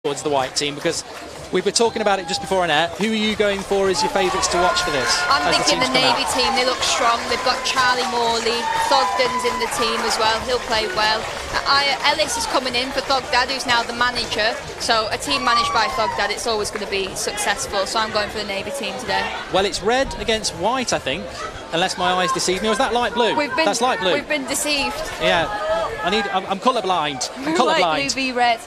towards the white team, because we were talking about it just before an air. Who are you going for as your favourites to watch for this? I'm thinking the Navy team. They look strong. They've got Charlie Morley. Thogden's in the team as well. He'll play well. Ellis is coming in for Thogdad, who's now the manager. So a team managed by Thogdad, it's always going to be successful. So I'm going for the Navy team today. Well, it's red against white, I think, unless my eyes deceive me. Or is that light blue? That's light blue. We've been deceived. Yeah, I'm colourblind. I'm colourblind. Light blue v red.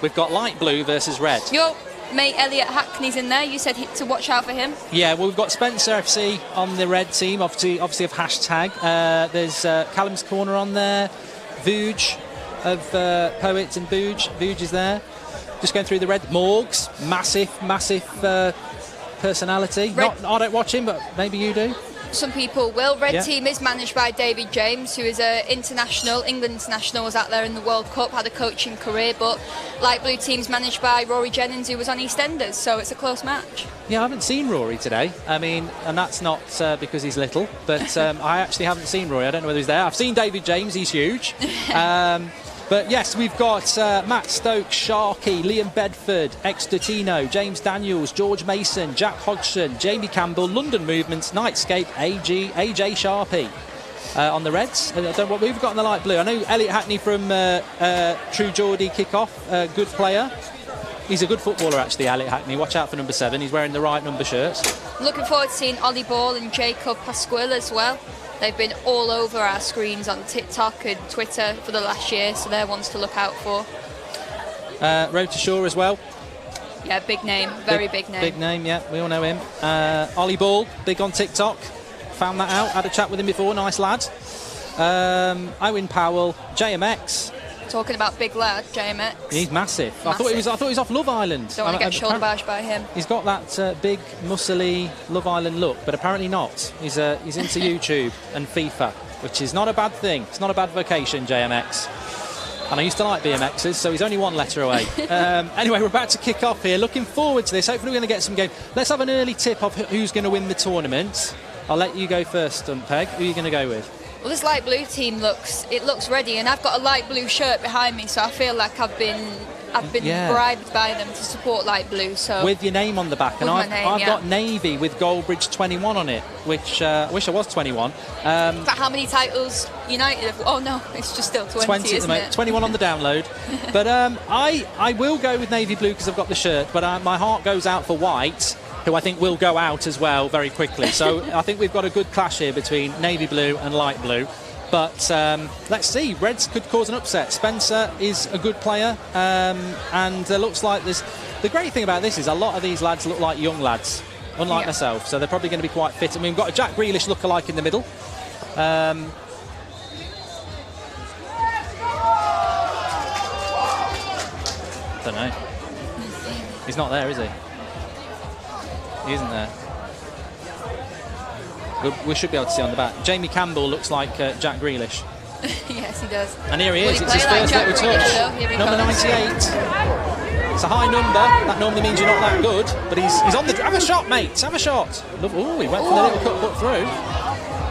We've got light blue versus red. Your mate Elliot Hackney's in there. You said to watch out for him. Yeah, well, we've got Spencer FC on the red team, obviously of hashtag. There's Callum's Corner on there. Vuj of Poets and Vuj. Vuj is there. Just going through the red. Morgs, massive personality. I don't watch him, but maybe you do. Some people will. Red team is managed by David James, who is an international, England international, was out there in the World Cup, had a coaching career, but light blue team's managed by Rory Jennings, who was on EastEnders, so it's a close match. Yeah, I haven't seen Rory today. I mean, and that's not because he's little, but I actually haven't seen Rory. I don't know whether he's there. I've seen David James, he's huge. But yes, we've got Matt Stokes, Sharkey, Liam Bedford, Ex-Dotino, James Daniels, George Mason, Jack Hodgson, Jamie Campbell, London Movements, Nightscape, AJ Sharpie on the Reds. I don't know what we've got on the light blue. I know Elliot Hackney from True Geordie Kickoff, good player. He's a good footballer, actually, Elliot Hackney. Watch out for number 7. He's wearing the right number shirts. Looking forward to seeing Ollie Ball and Jacob Pasquil as well. They've been all over our screens on TikTok and Twitter for the last year, so they're ones to look out for. wroetoshaw as well. Yeah, big name, very big name. Big name, yeah, we all know him. Ollie Ball, big on TikTok. Found that out, had a chat with him before, nice lad. Owen Powell, JMX. Talking about big lad, JMX. He's massive. I thought he was off Love Island. Don't want to get shoulder bashed by him. He's got that big, muscly Love Island look, but apparently not. He's into YouTube and FIFA, which is not a bad thing. It's not a bad vocation, JMX. And I used to like BMXs, so he's only one letter away. Anyway, we're about to kick off here. Looking forward to this. Hopefully we're going to get some game. Let's have an early tip of who's going to win the tournament. I'll let you go first, Peg. Who are you going to go with? Well, this light blue team looks ready, and I've got a light blue shirt behind me, so I feel like I've been bribed by them to support light blue. So with your name on the back, and I've got navy with Goldbridge 21 on it, which I wish I was 21. But how many titles United have? Oh no, it's just still 20 isn't it? 21 on the download. But I will go with navy blue because I've got the shirt, but my heart goes out for white, who I think will go out as well very quickly. So I think we've got a good clash here between navy blue and light blue. But let's see, Reds could cause an upset. Spencer is a good player, and looks like this. The great thing about this is a lot of these lads look like young lads, unlike myself, so they're probably going to be quite fit. I mean, we've got a Jack Grealish look-alike in the middle. Don't know. He's not there, is he? He isn't there. We should be able to see on the back. Jamie Campbell looks like Jack Grealish. Yes, he does. And here he is. It's his first little touch. Number 98. It's a high number. That normally means you're not that good. But he's on the... Have a shot, mate. Have a shot. Oh, he went for the little cut put through.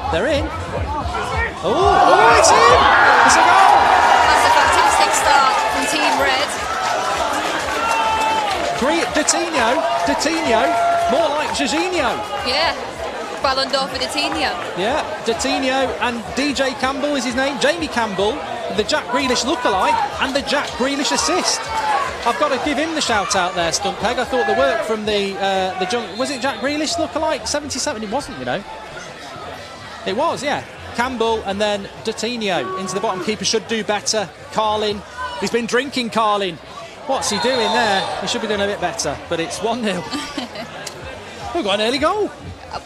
They're in. Oh, it's in. It's a goal. That's a fantastic start from Team Red. Dotino. More like Jorginho. Yeah. Ballon d'Or for Dotino. Yeah, Dotino and DJ Campbell is his name. Jamie Campbell, the Jack Grealish lookalike, and the Jack Grealish assist. I've got to give him the shout out there, Stumpeg. I thought the work from the was it Jack Grealish lookalike? 77. It wasn't, you know. It was, yeah. Campbell and then Dotino into the bottom. Keeper should do better. Carlin, he's been drinking. Carlin, what's he doing there? He should be doing a bit better, but it's 1-0. We've got an early goal.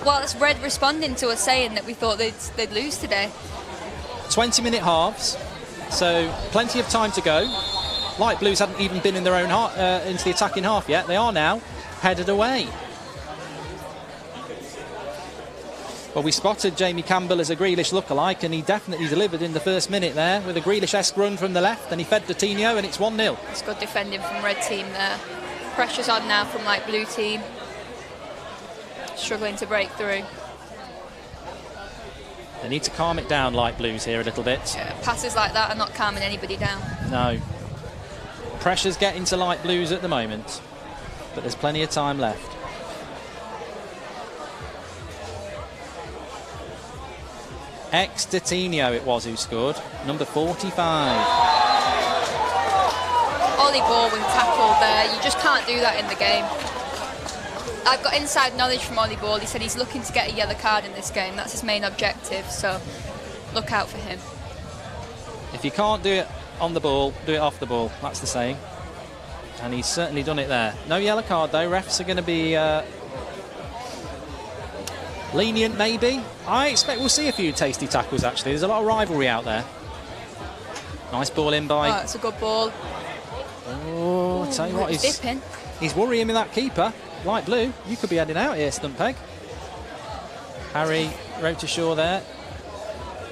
Well, it's Red responding to us saying that we thought they'd lose today. 20-minute halves, so plenty of time to go. Light Blues hadn't even been in their own into the attacking half yet. They are now headed away. Well, we spotted Jamie Campbell as a Grealish lookalike, and he definitely delivered in the first minute there with a Grealish-esque run from the left, and he fed Dotino, and it's 1-0. It's good defending from Red team there. Pressure's on now from Light Blue team. Struggling to break through. They need to calm it down, Light Blues, here a little bit. Yeah, passes like that are not calming anybody down. No. pressure's getting to light blues at the moment, but there's plenty of time left. Ex-Detinho it was who scored, number 45. Ollie Baldwin tackled there. You just can't do that in the game. I've got inside knowledge from Ollie Ball. He said he's looking to get a yellow card in this game. That's his main objective, so look out for him. If you can't do it on the ball, do it off the ball. That's the saying. And he's certainly done it there. No yellow card though. Refs are going to be lenient maybe. I expect we'll see a few tasty tackles actually. There's a lot of rivalry out there. Nice ball in by... Oh, it's a good ball. Oh, I tell you what, he's worrying with that keeper. Light blue, you could be heading out here, Stuntpeg. Harry wroetoshaw there.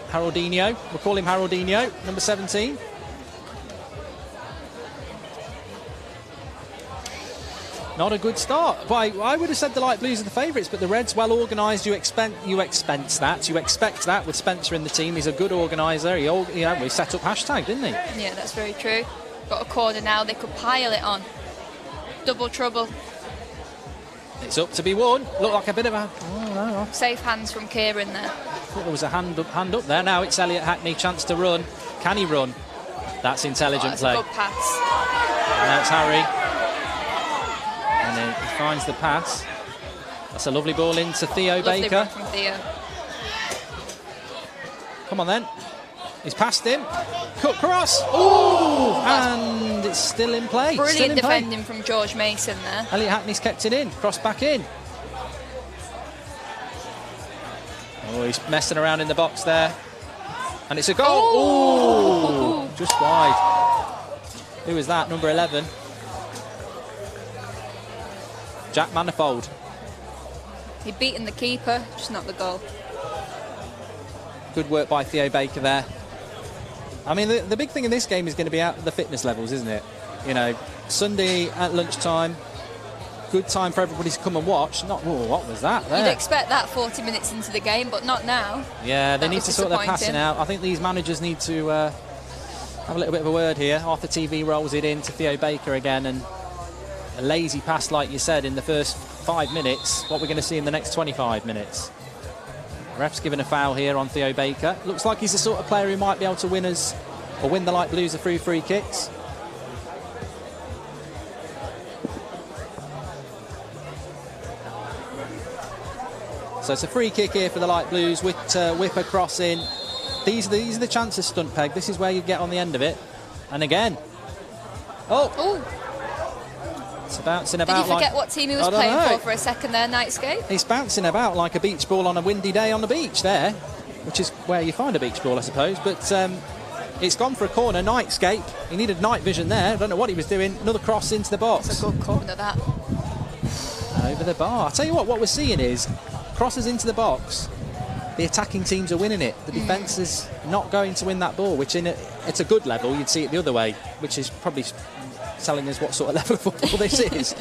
Haroldinho, we'll call him Haroldinho, number 17. Not a good start. Well, I would have said the light blues are the favourites, but the Reds well organised. You expect that with Spencer in the team. He's a good organiser. He set up hashtag, didn't he? Yeah, that's very true. Got a corner now. They could pile it on. Double trouble. It's up to be won. Looked like a bit of a... Oh, no. Safe hands from Kieran there. I thought there was a hand up there. Now it's Elliot Hackney, chance to run. Can he run? That's intelligent play. That's a good pass. And now it's Harry. And then he finds the pass. That's a lovely ball into Theo Lovely Baker. run from Theo. Come on then. He's passed him. Cut cross. Oh! And it's still in play. Brilliant defending from George Mason there. Elliot Hackney's kept it in. Cross back in. Oh, he's messing around in the box there. And it's a goal. Oh! Just wide. Who is that? Number 11. Jack Manifold. He'd beaten the keeper, just not the goal. Good work by Theo Baker there. I mean, the big thing in this game is going to be out the fitness levels, isn't it? You know, Sunday at lunchtime, good time for everybody to come and watch. Not, oh, what was that there? You'd expect that 40 minutes into the game, but not now. Yeah, they need to sort their passing out. I think these managers need to have a little bit of a word here. Arthur TV rolls it in to Theo Baker again, and a lazy pass, like you said, in the first 5 minutes. What we're going to see in the next 25 minutes. Ref's given a foul here on Theo Baker. Looks like he's the sort of player who might be able to win us, or win the light blues through free kicks. So it's a free kick here for the light blues with Whipper crossing. These are the chances, Stuntpeg. This is where you get on the end of it. And again. Oh! It's bouncing about. Did he forget what team he was playing for a second there, Nightscape? He's bouncing about like a beach ball on a windy day on the beach there, which is where you find a beach ball, I suppose. But it's gone for a corner. Nightscape. He needed night vision there. I don't know what he was doing. Another cross into the box. It's a good corner, that. Over the bar. I'll tell you what we're seeing is crosses into the box. The attacking teams are winning it. The defence is not going to win that ball, which it's a good level. You'd see it the other way, which is probably telling us what sort of level of football this is.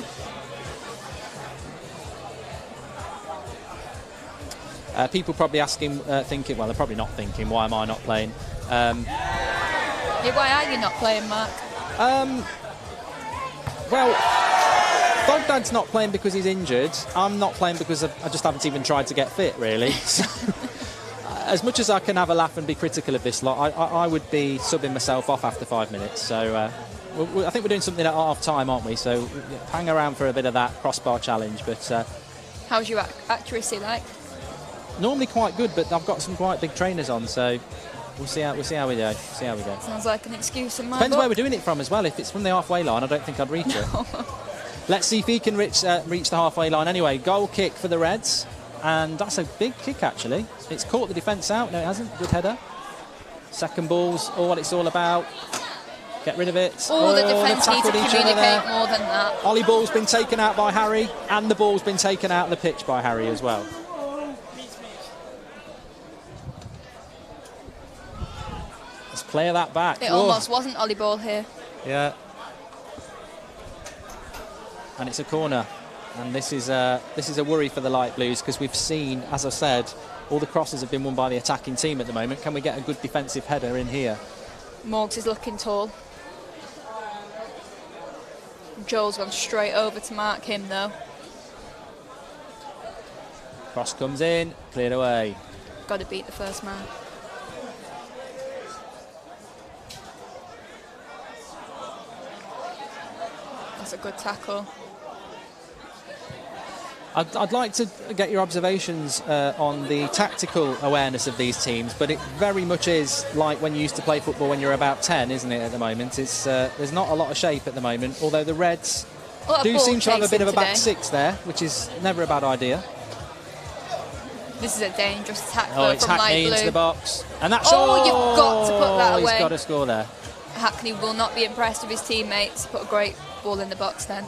People probably asking, thinking, well, they're probably not thinking, why am I not playing? Yeah, why are you not playing, Mark? Well, Bogdan's not playing because he's injured. I'm not playing because I just haven't even tried to get fit, really. So, as much as I can have a laugh and be critical of this lot, I would be subbing myself off after 5 minutes. So I think we're doing something at half-time, aren't we? So hang around for a bit of that crossbar challenge. But how's your accuracy like? Normally quite good, but I've got some quite big trainers on, so we'll see how we go. Sounds like an excuse in my Depends book. where we're doing it from as well. If it's from the halfway line, I don't think I'd reach it. Let's see if he can reach the halfway line. Anyway, goal kick for the Reds, and that's a big kick actually. It's caught the defence out. No, it hasn't. Good header. Second ball's all what it's all about. Get rid of it. Oh, the defence need to communicate more than that. Ollie ball's been taken out by Harry, and the ball's been taken out of the pitch by Harry as well. Let's play that back. It almost wasn't Ollie ball here. Yeah. And it's a corner. And this is a worry for the light blues, because we've seen, as I said, all the crosses have been won by the attacking team at the moment. Can we get a good defensive header in here? Morgs is looking tall. Joel's gone straight over to mark him, though. Cross comes in, cleared away. Got to beat the first man. That's a good tackle. I'd like to get your observations on the tactical awareness of these teams, but it very much is like when you used to play football when you're about 10, isn't it, at the moment? It's there's not a lot of shape at the moment, although the Reds do seem to have a bit of a back six there, which is never a bad idea. This is a dangerous attack, Oh, it's from Hackney light blue. into the box. And that's... Oh, you've got to put that away. He's got to score there. Hackney will not be impressed with his teammates. Put a great ball in the box then.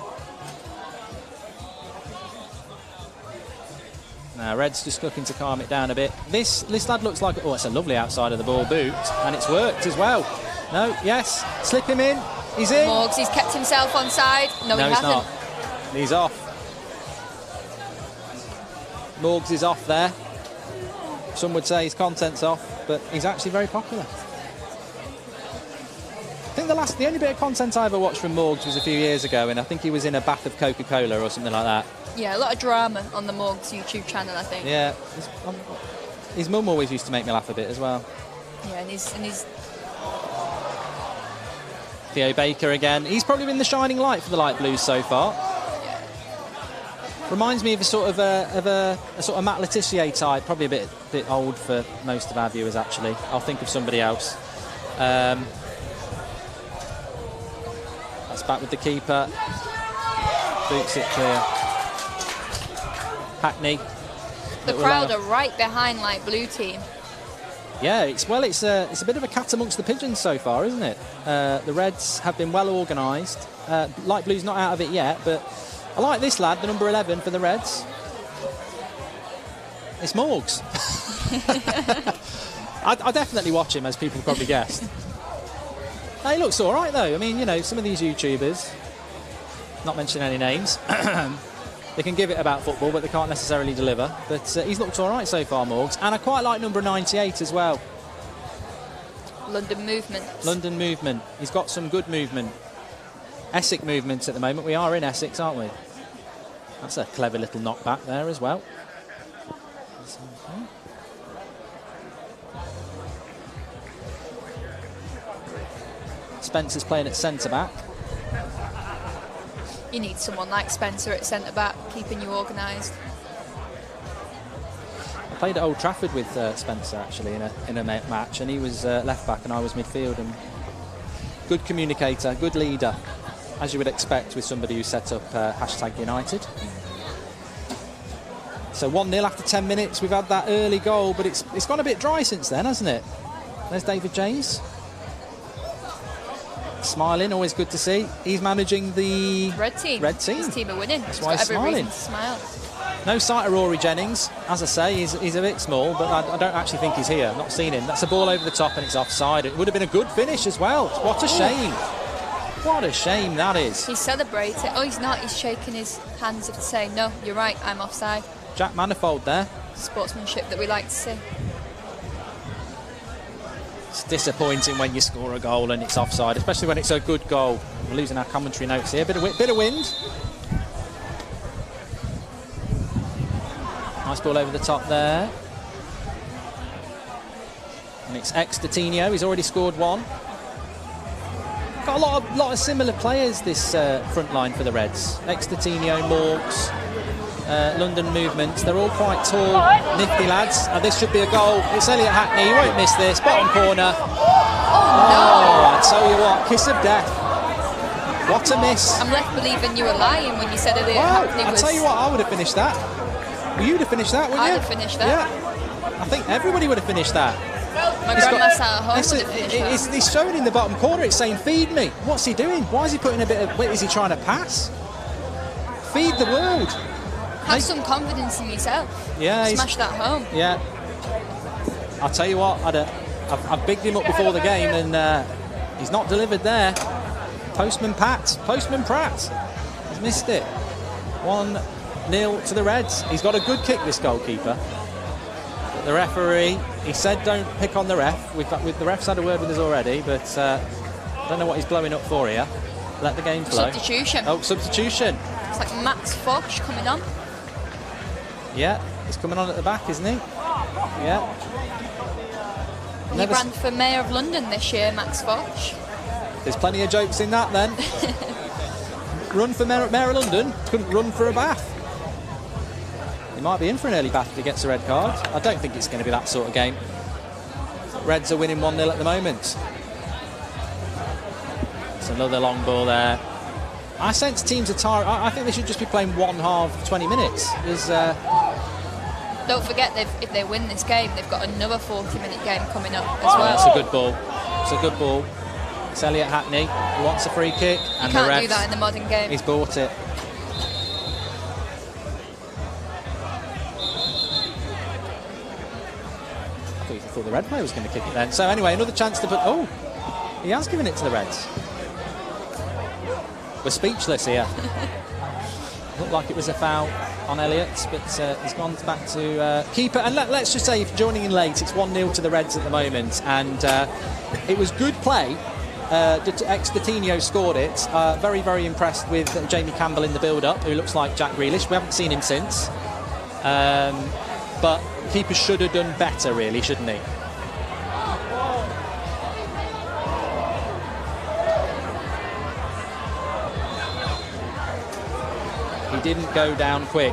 Now, Red's just looking to calm it down a bit. This lad looks like... Oh, it's a lovely outside of the ball boot. And it's worked as well. No, yes. Slip him in. He's in. Morgs, he's kept himself on side. No, he he's hasn't. not. He's off. Morgs is off there. Some would say his content's off, but he's actually very popular. I think the only bit of content I ever watched from Morgs was a few years ago, and I think he was in a bath of Coca-Cola or something like that. Yeah, a lot of drama on the Morgs YouTube channel, I think. Yeah, his mum always used to make me laugh a bit as well. Yeah, and he's Theo Baker again. He's probably been the shining light for the light blues so far. Reminds me of a sort of Matt Letitia type, probably a bit old for most of our viewers actually. I'll think of somebody else. That's back with the keeper. Boots it clear. Hackney. The crowd are right behind light blue team. Yeah, it's a bit of a cat amongst the pigeons so far, isn't it? The Reds have been well organised. Light blue's not out of it yet, but I like this lad, the number 11 for the Reds. It's Morgs. I definitely watch him, as people probably guessed. He looks all right, though. I mean, you know, some of these YouTubers, not mentioning any names, they can give it about football, but they can't necessarily deliver. But he's looked all right so far, Morgs. And I quite like number 98 as well. London movement. London movement. He's got some good movement. Essex movements at the moment. We are in Essex, aren't we? That's a clever little knockback there as well. Spencer's playing at centre-back. You need someone like Spencer at centre-back, keeping you organised. I played at Old Trafford with Spencer, actually, in a match, and he was left-back and I was midfield. And good communicator, good leader, as you would expect with somebody who set up #United. So 1-0 after 10 minutes. We've had that early goal, but it's gone a bit dry since then, hasn't it? There's David James. Smiling, always good to see. He's managing the Red team. His team are winning. That's he's why got he's every smiling. reason to smile. No sight of Rory Jennings. As I say, he's a bit small, but I don't actually think he's here. Not seen him. That's a ball over the top and it's offside. It would have been a good finish as well. What a shame. What a shame that is. He's celebrating. Oh, he's not. He's shaking his hands to say, no, you're right, I'm offside. Jack Manifold there. Sportsmanship that we like to see. It's disappointing when you score a goal and it's offside, especially when it's a good goal. We're losing our commentary notes here. Bit of wind. Nice ball over the top there. And it's ex-Coutinho. He's already scored one. Got a lot of similar players this front line for the Reds. Ex-Coutinho, Morgs, London movements. They're all quite tall, nifty lads. This should be a goal. It's Elliot Hackney. You won't miss this. Bottom corner. Oh, I tell you what, kiss of death. What a miss. I'm left believing you were lying when you said Elliot Hackney was... I tell you what, I would have finished that. Well, you'd have finished that, wouldn't you? I'd have finished that. Yeah. I think everybody would have finished that. My grandma sat at home would have finished that. He's showing in the bottom corner, it's saying, feed me. What's he doing? Why is he putting a bit of... Is he trying to pass? Feed the world. Have some confidence in yourself. Yeah, smash that home. Yeah. I'll tell you what, I've bigged him up before the game and he's not delivered there. Postman Pratt. He's missed it. 1-0 to the Reds. He's got a good kick, this goalkeeper. But the referee, he said don't pick on the ref. The ref's had a word with us already, but I don't know what he's blowing up for here. let the game flow. Substitution. Oh, substitution. It's like Max Foch coming on. Yeah, he's coming on at the back, isn't he? Yeah. He ran for Mayor of London this year, Max Foch. There's plenty of jokes in that then. Run for Mayor of London, couldn't run for a bath. He might be in for an early bath if he gets a red card. I don't think it's going to be that sort of game. Reds are winning 1-0 at the moment. It's another long ball there. I sense teams are tired. I think they should just be playing one half, 20 minutes. Don't forget, if they win this game, they've got another 40-minute game coming up as well. It's a good ball. It's a good ball. It's Elliot Hackney who wants a free kick. And you can't do that in the modern game. He's bought it. I thought the red player was going to kick it then. So anyway, another chance to put... Oh, he has given it to the Reds. We're speechless here. Looked like it was a foul on Elliott, but he's gone back to keeper. And let's just say, if joining in late, it's 1-0 to the Reds at the moment. And it was good play. Ex-Coutinho scored it. Very, very impressed with Jamie Campbell in the build-up, who looks like Jack Grealish. We haven't seen him since. But keeper should have done better, really, shouldn't he? He didn't go down quick,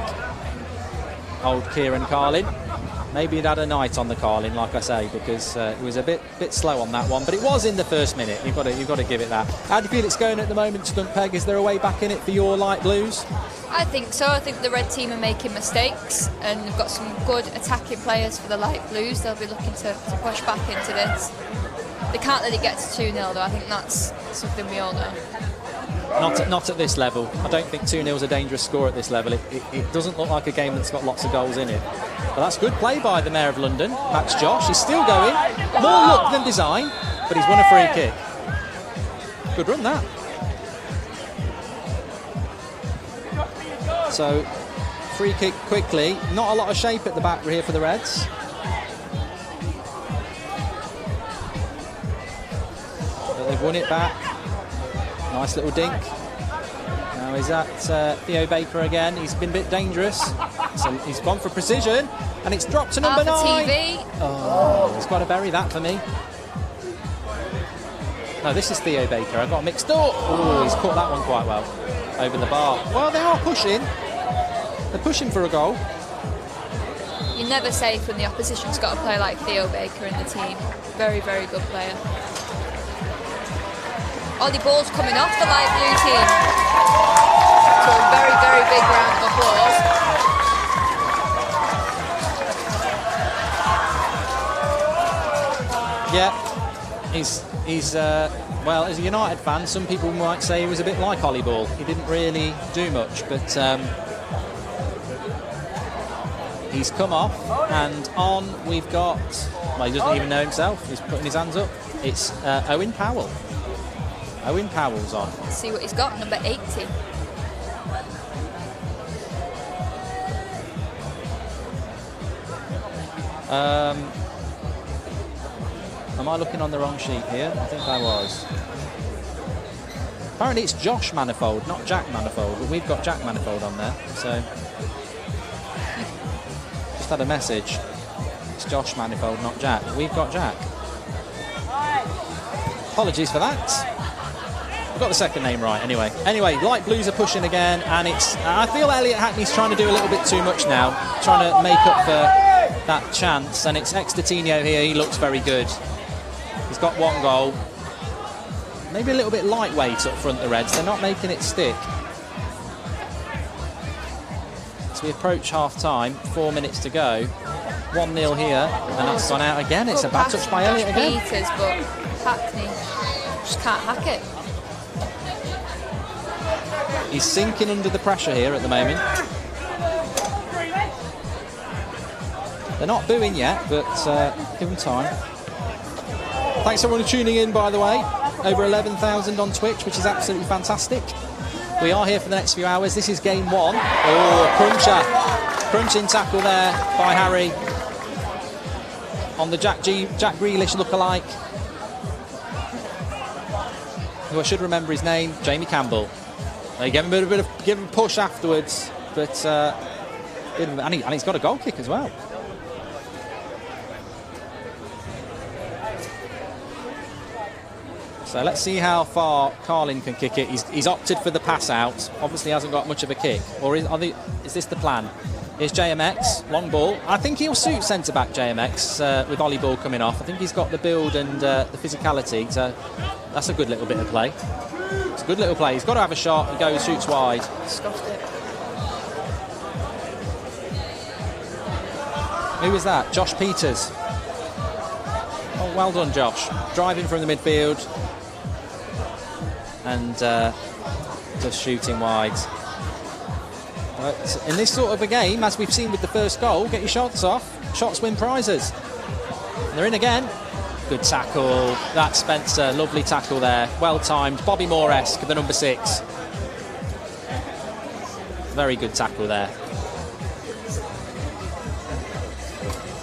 old Kieran Carlin. Maybe he'd had a night on the Carlin, like I say, because it was a bit slow on that one. But it was in the first minute. You've got to give it that. How do you feel it's going at the moment, Stunt Peg? Is there a way back in it for your light blues? I think so. I think the red team are making mistakes, and they've got some good attacking players for the light blues. They'll be looking to push back into this. They can't let it get to 2-0 though. I think that's something we all know. Not at this level. I don't think 2-0 is a dangerous score at this level. It doesn't look like a game that's got lots of goals in it. But that's good play by the Mayor of London, Max Josh. He's still going. More luck than design, but he's won a free kick. Good run, that. So, free kick quickly. Not a lot of shape at the back here for the Reds. But they've won it back. Nice little dink. Now is that Theo Baker again? He's been a bit dangerous. So he's gone for precision, and it's dropped to number 9. TV. Oh, he's got to bury that for me. No, this is Theo Baker. I got mixed up. Oh, he's caught that one quite well over the bar. Well, they are pushing. They're pushing for a goal. You're never safe when the opposition's got a player like Theo Baker in the team. Very, very good player. Oh, the ball's coming off the light blue team. So a very, very big round of applause. Yeah, he's well, as a United fan, some people might say he was a bit like Ollie Ball. He didn't really do much, but he's come off, and on we've got, well, he doesn't even know himself. He's putting his hands up. It's Owen Powell. Owen Powell's on. Let's see what he's got, number 80. Am I looking on the wrong sheet here? I think I was. Apparently it's Josh Manifold, not Jack Manifold, but we've got Jack Manifold on there, so... Just had a message. It's Josh Manifold, not Jack. We've got Jack. Apologies for that. I've got the second name right, anyway. Anyway, light blues are pushing again, and it's... I feel Elliot Hackney's trying to do a little bit too much now, trying to make up for that chance, and it's ex-Coutinho here. He looks very good. He's got one goal. Maybe a little bit lightweight up front, the Reds. They're not making it stick. As we approach half-time, 4 minutes to go. 1-0 here, and that's gone out again. It's a bad touch by Elliot again. Peters, but Hackney just can't hack it. He's sinking under the pressure here at the moment. They're not booing yet, but give them time. Thanks everyone for tuning in, by the way. Over 11,000 on Twitch, which is absolutely fantastic. We are here for the next few hours. This is game 1. Oh, cruncher. Crunching tackle there by Harry. On the Jack Grealish lookalike. who I should remember his name, Jamie Campbell. They gave him give him a push afterwards, but and he's got a goal kick as well. So let's see how far Carlin can kick it. He's opted for the pass out. Obviously hasn't got much of a kick. Or is this the plan? Here's JMX, long ball. I think he'll suit centre-back JMX with Ollie ball coming off. I think he's got the build and the physicality. So that's a good little bit of play. It's a good little play. He's got to have a shot. He goes, shoots wide. Scuffed it. Who is that? Josh Peters. Oh, well done, Josh. Driving from the midfield. And just shooting wide. But in this sort of a game, as we've seen with the first goal, get your shots off. Shots win prizes. And they're in again. Good tackle. That's Spencer. Lovely tackle there. Well timed. Bobby Moore-esque, the number 6. Very good tackle there.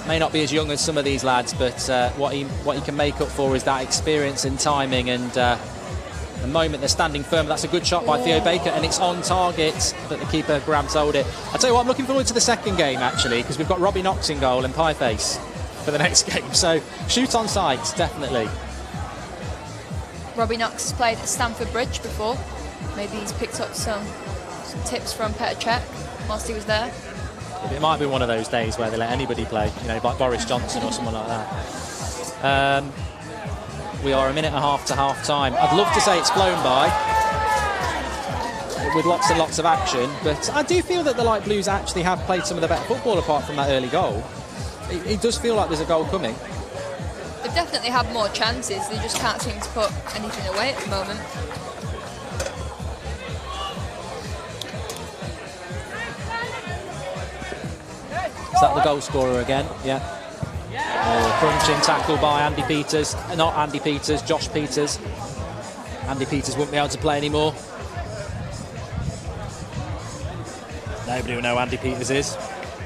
May not be as young as some of these lads, but what he can make up for is that experience and timing, and the moment they're standing firm. That's a good shot by Theo Baker, and it's on target, but the keeper grabs hold it. I tell you what, I'm looking forward to the second game actually, because we've got Robbie Knox in goal and Pieface for the next game. So shoot on sight, definitely. Robbie Knox has played at Stamford Bridge before. Maybe he's picked up some tips from Petr Cech whilst he was there. It might be one of those days where they let anybody play, you know, like Boris Johnson or someone like that. We are a minute and a half to half time. I'd love to say it's flown by with lots and lots of action, but I do feel that the Light Blues actually have played some of the better football apart from that early goal. It does feel like there's a goal coming. They've definitely had more chances, they just can't seem to put anything away at the moment. Is that the goal scorer again? Yeah. Crunching tackle by Andy Peters. Not Andy Peters, Josh Peters. Andy Peters won't be able to play anymore. Nobody will know who Andy Peters is.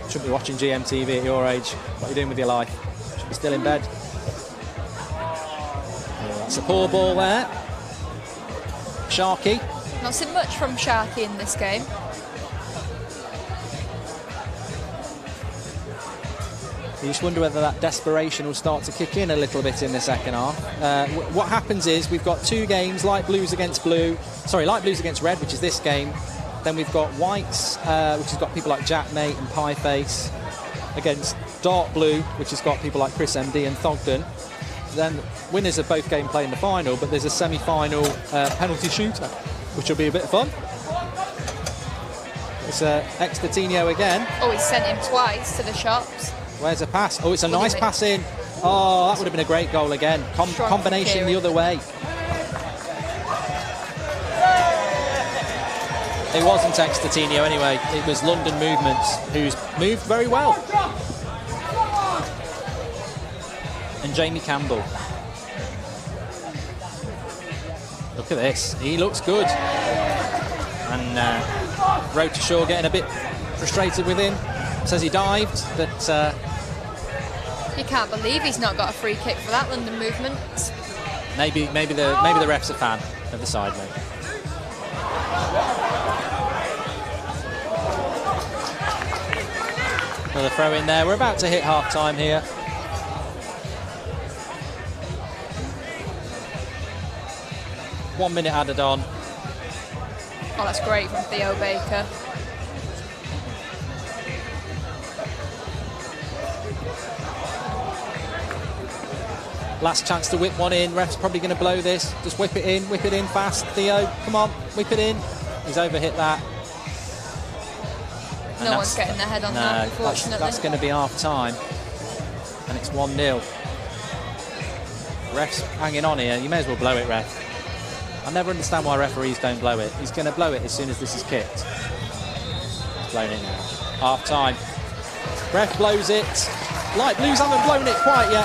Shouldn't be watching GMTV at your age. What are you doing with your life? Should be still in bed. Oh, that's a poor ball there. Sharky. Not seen much from Sharky in this game. You just wonder whether that desperation will start to kick in a little bit in the second half. What happens is we've got 2 games, Light Blues against Red, which is this game. Then we've got Whites, which has got people like Jack Mate and Pieface, against Dark Blue, which has got people like Chris MD and Thogden. Then winners of both games play in the final, but there's a semi-final penalty shooter, which will be a bit of fun. It's ex-Coutinho again. Oh, he's sent him twice to the shops. Where's a pass? Oh, it's a nice pass in. Oh, that would have been a great goal again. Combination the other way. It wasn't ex-Coutinho anyway. It was London Movements, who's moved very well. And Jamie Campbell. Look at this. He looks good. And wroetoshaw getting a bit frustrated with him. Says he dived, but you can't believe he's not got a free kick for that London Movement. Maybe the ref's a fan of the Sidemen. Another throw in there. We're about to hit half time here. One minute added on. Oh, that's great from Theo Baker. Last chance to whip one in. Ref's probably going to blow this. Just whip it in fast. Theo, come on, whip it in. He's overhit that. And no one's getting their head on that, unfortunately. That's going to be half time. And it's 1-0. Ref's hanging on here. You may as well blow it, ref. I never understand why referees don't blow it. He's going to blow it as soon as this is kicked. He's blown it now. Half time. Ref blows it. Light Blues haven't blown it quite yet,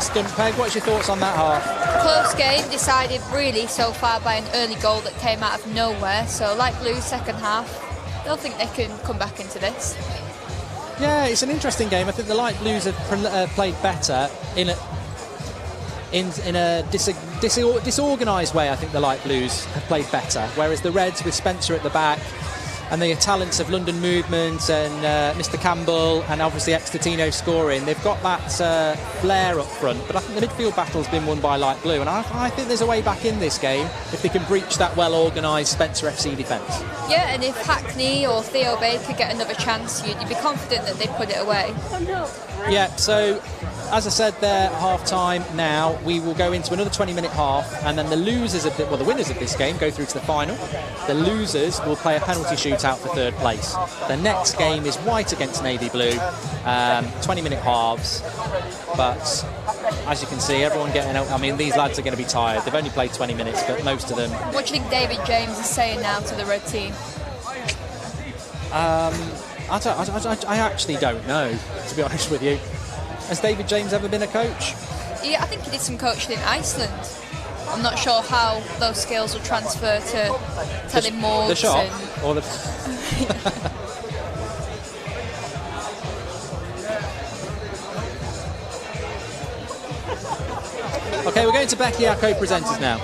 Stunt Peg. What's your thoughts on that half? Close game, decided really so far by an early goal that came out of nowhere. So Light Blues second half, I don't think they can come back into this. Yeah, it's an interesting game. I think the Light Blues have played better in in a disorganised way, I think the light blues have played better. Whereas the Reds, with Spencer at the back, and the talents of London Movement and Mr. Campbell and obviously Extertino scoring, they've got that flair up front. But I think the midfield battle's been won by light blue, and I think there's a way back in this game if they can breach that well-organised Spencer FC defence. Yeah, and if Hackney or Theo Baker get another chance, you'd be confident that they'd put it away. Oh, no. Yeah, so as I said there, half-time now, we will go into another 20-minute half, and then the losers of the winners of this game go through to the final. The losers will play a penalty shootout for third place. The next game is white against navy blue, 20-minute halves, but as you can see, everyone getting out. I mean, these lads are going to be tired. They've only played 20 minutes, but most of them... What do you think David James is saying now to the red team? I actually don't know, to be honest with you. Has David James ever been a coach? Yeah, I think he did some coaching in Iceland. I'm not sure how those skills will transfer to telling Morgs. The shot? Or the... Okay, we're going to Becky, our co-presenters now.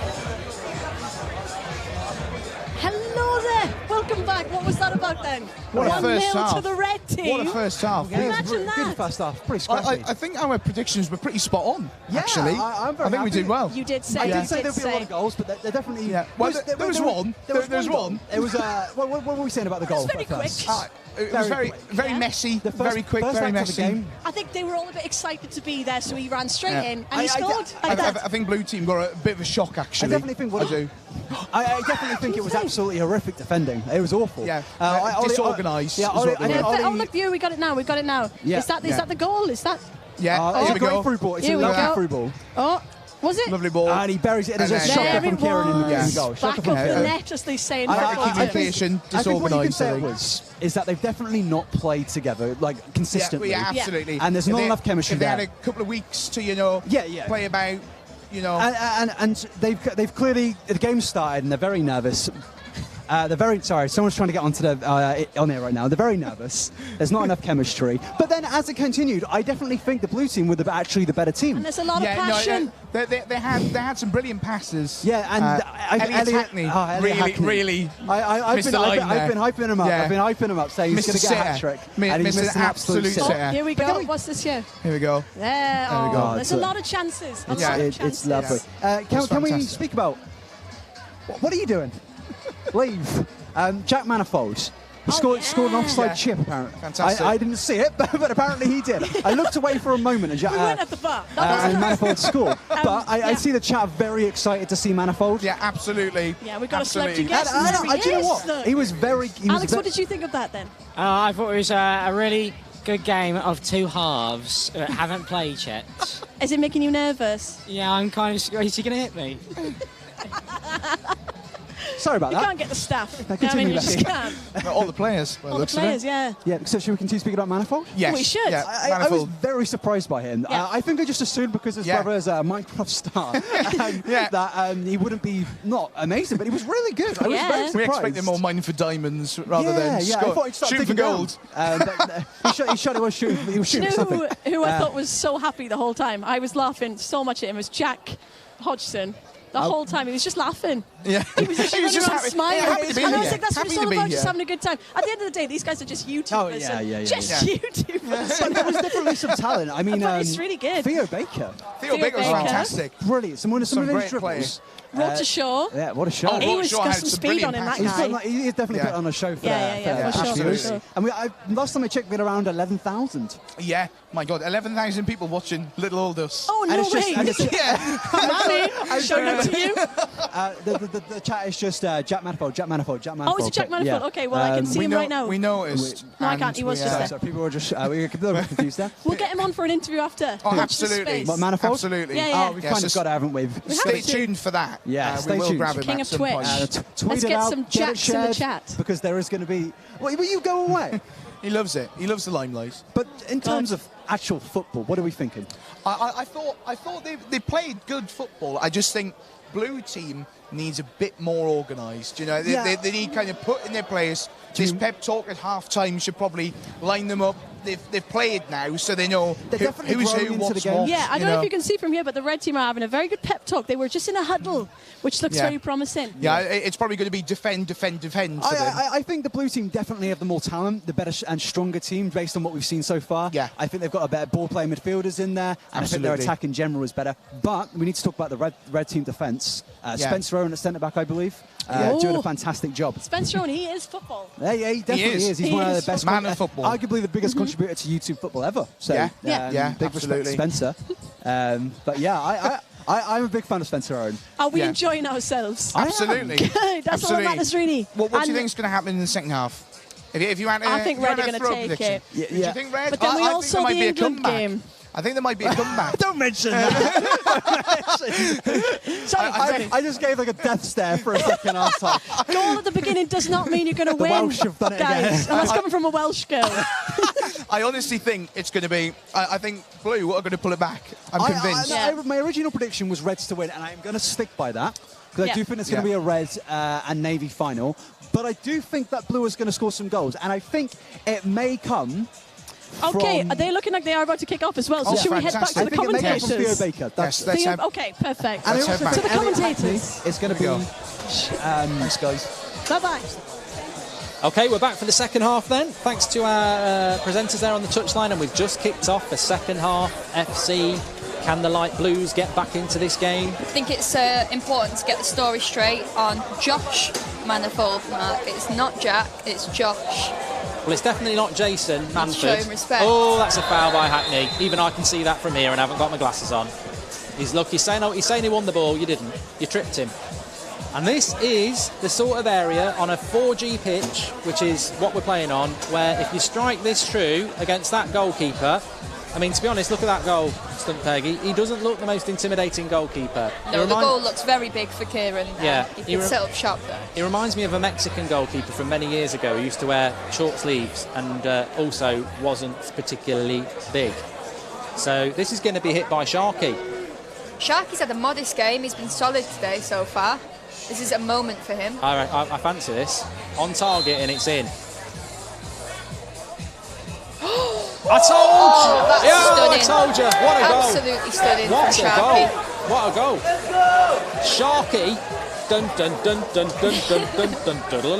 Hello there. Welcome back. What was that about then? What a first 1-0 half. to the red team. What a first half. Imagine that. Good first half, pretty scrappy. I think our predictions were pretty spot on, Yeah, actually. I'm very I think we happy. did well. You did say. I you did say did there'd be a lot of goals, but they're definitely... Yeah. Well, there was one. There was goal. one. It was... what were we saying about the goal? very first? quick. It was very Yeah. messy, The first- very quick, first very act of the messy. game. I think they were all a bit excited to be there, so he ran straight Yeah. in and he scored. I think Blue Team got a bit of a shock, actually. I definitely think... I do. I definitely think it was absolutely horrific defending. It was awful. Yeah. Ollie- Disorganised. Yeah, is what Ollie- they I were. know Oh, look, view, we got it now. We've got it now. Yeah. Is that Yeah. the goal? Is that? Yeah, It's here a we great go. through ball. It's Here a we lovely go. through ball. Oh, was it? Lovely ball. And he buries it. There's a And then- shocker There from it Kieran in the was. goal. Back Shocker of from the Kieran. net, as they say in I football. communication, I think what you could disorganised. say is that they've definitely not played together, like, consistently. Yeah, absolutely. And there's If not they- enough chemistry if they there. had a couple of weeks to, play about, And they've clearly, the game started and they're very nervous. They're very sorry. Someone's trying to get onto the on here right now. They're very nervous. There's not enough chemistry. But then, as it continued, I definitely think the blue team were actually the better team. And there's a lot of passion. They had some brilliant passes. Yeah, and Elliot Hackney, Elliot Hackney. really. I've missed been the line hyping him up. Yeah. I've been hyping him up, saying he's Mr. going to get a hat trick, Sitter. and he's Mr. missed an absolute Absolute sitter. Sitter. Here we go. What's this here? Here we go. There. we go. There's a lot of chances. A lot of chances. It's lovely. It's Can we fantastic. speak about what are you doing? Leave. Jack Manifold. He scored an offside Yeah. chip, apparently. Fantastic. I didn't see it, but apparently he did. I looked away for a moment and We went at the bar. That wasn't and us. Manifold scored. But I yeah. see the chat very excited to see Manifold. Yeah, absolutely. Yeah, we got a Absolutely. celebrity guest. And There he do you know is. what? Look. He was very... Alex, what did you think of that then? I thought it was a really good game of two halves that haven't played yet. Is it making you nervous? Yeah, I'm kind of... Is he going to hit me? Sorry about You that. can't get the staff. continue, you just Becky. can't. All the players. Well, All the looks of it. players, yeah. Yeah, so should we continue speaking about Manifold? Yes. We should. Yeah, I was Manifold. very surprised by him. Yeah. I think I just assumed because his Yeah. brother is a Minecraft star Yeah. that he wouldn't be not amazing, but he was really good. I was Yeah. very We surprised. expect him more mining for diamonds rather than I thought he'd start shooting for digging down. gold. He shot. He was shooting. He was Do you shooting know something. who I thought was so happy the whole time? I was laughing so much at him. Was Jack Hodgson. The whole time he was just laughing. Yeah. He was just running around happy, smiling. happy to be And I here. was like, that's what Happy it's to all be about, just here. having a good time. At the end of the day, these guys are just YouTubers. Oh, yeah, and yeah, yeah, just yeah. YouTubers. But there was definitely some talent. I mean, But it's really good. Theo Baker, Theo Baker was Baker. fantastic. brilliant. Some of Some his great dribbles. wrotoshaw. Yeah, what a shot. Oh, He was Shaw got had some some speed on brilliant him, that He's guy. done, he's definitely Yeah. put on a show for Yeah, that. yeah, yeah, for for sure, absolutely. for And last time I checked, we had around 11,000. Yeah, my God, 11,000 people watching Little Old Us. Oh, And no it's just- way. and it's- Yeah. Manny, showing up to you. The chat is just Jack Manifold. Oh, is it Jack Manifold? Okay, well, I can see him right now. We noticed. No, I and can't, he was we, just there. So people were just we were a little bit confused there. We'll get him on for an interview after. Oh, Watch the absolutely. space. What, Manifold? Absolutely. Yeah, yeah. Oh, we've Yeah, kind so of got it, haven't we? Stay to. tuned for that. Yeah, we stay will tuned. grab him King at of some Twitch. point. Tweet Let's it get out, some get it Jacks in the shared, chat. because there is going to be. Will you go away? He loves it. He loves the limelight. But in terms of actual football, what are we thinking? I thought they played good football. I just think Blue Team needs a bit more organised. You know, they need kind of put in their place. This pep talk at half time should probably line them up they've played now, so they know They're definitely who's growing who, into the what's game. what. Yeah, I don't know if you can see from here, but the red team are having a very good pep talk. They were just in a huddle, which looks very promising. Yeah, it's probably going to be defend for them. I think the blue team definitely have the more talent, the better and stronger team based on what we've seen so far. Yeah. I think they've got a better ball-playing midfielders in there, and I think their attack in general is better. But we need to talk about the red team defence. Spencer Owen at centre-back, I believe, doing a fantastic job. Spencer Owen, he is football. Yeah, he definitely is. He's one of the best man of football. Arguably the biggest contributor to YouTube football ever. So, big respect to Spencer. But yeah, I'm a big fan of Spencer Owen. Are we enjoying ourselves? Absolutely. That's all that matters, really. What do you think is going to happen in the second half? If you had I think Red are going to take it. Do you think Red? But then we I also think there might the be a England comeback. game. I think there might be a comeback. Don't mention that. Sorry, I just gave like a death stare for a second. I was like, Goal at the beginning does not mean you're going to win, Welsh have done it guys. again. And that's coming from a Welsh girl. I honestly think it's going to be. I think Blue are going to pull it back. I'm convinced. My original prediction was Reds to win, and I'm going to stick by that. Because I do think it's going to be a Red and Navy final. But I do think that Blue is going to score some goals. And I think it may come Okay, are they looking like they are about to kick off as well? So should we head back to the commentators? Theo Baker. Okay, perfect. And to the commentators. It's going to be... Thanks, guys. Bye-bye. Okay, we're back for the second half then. Thanks to our presenters there on the touchline, and we've just kicked off the second half. FC, can the Light Blues get back into this game? I think it's important to get the story straight on Josh Manifold, Mark. It's not Jack, it's Josh. Well, it's definitely not Jason Manford. Show him respect. Oh, that's a foul by Hackney. Even I can see that from here and I haven't got my glasses on. He's lucky. He's saying he won the ball. You didn't. You tripped him. And this is the sort of area on a 4G pitch, which is what we're playing on, where if you strike this true against that goalkeeper, I mean, to be honest, look at that goal, Stunt Peggy. He doesn't look the most intimidating goalkeeper. No, the goal looks very big for Kieran. Yeah. He can set up shop there. He reminds me of a Mexican goalkeeper from many years ago who used to wear short sleeves and also wasn't particularly big. So this is going to be hit by Sharky. Sharky's had a modest game. He's been solid today so far. This is a moment for him. I fancy this. On target and it's in. I told you. What a goal. Absolutely stunning What from a Sharky. goal. What a goal. Sharky. Dun dun dun dun dun dun dun dun dun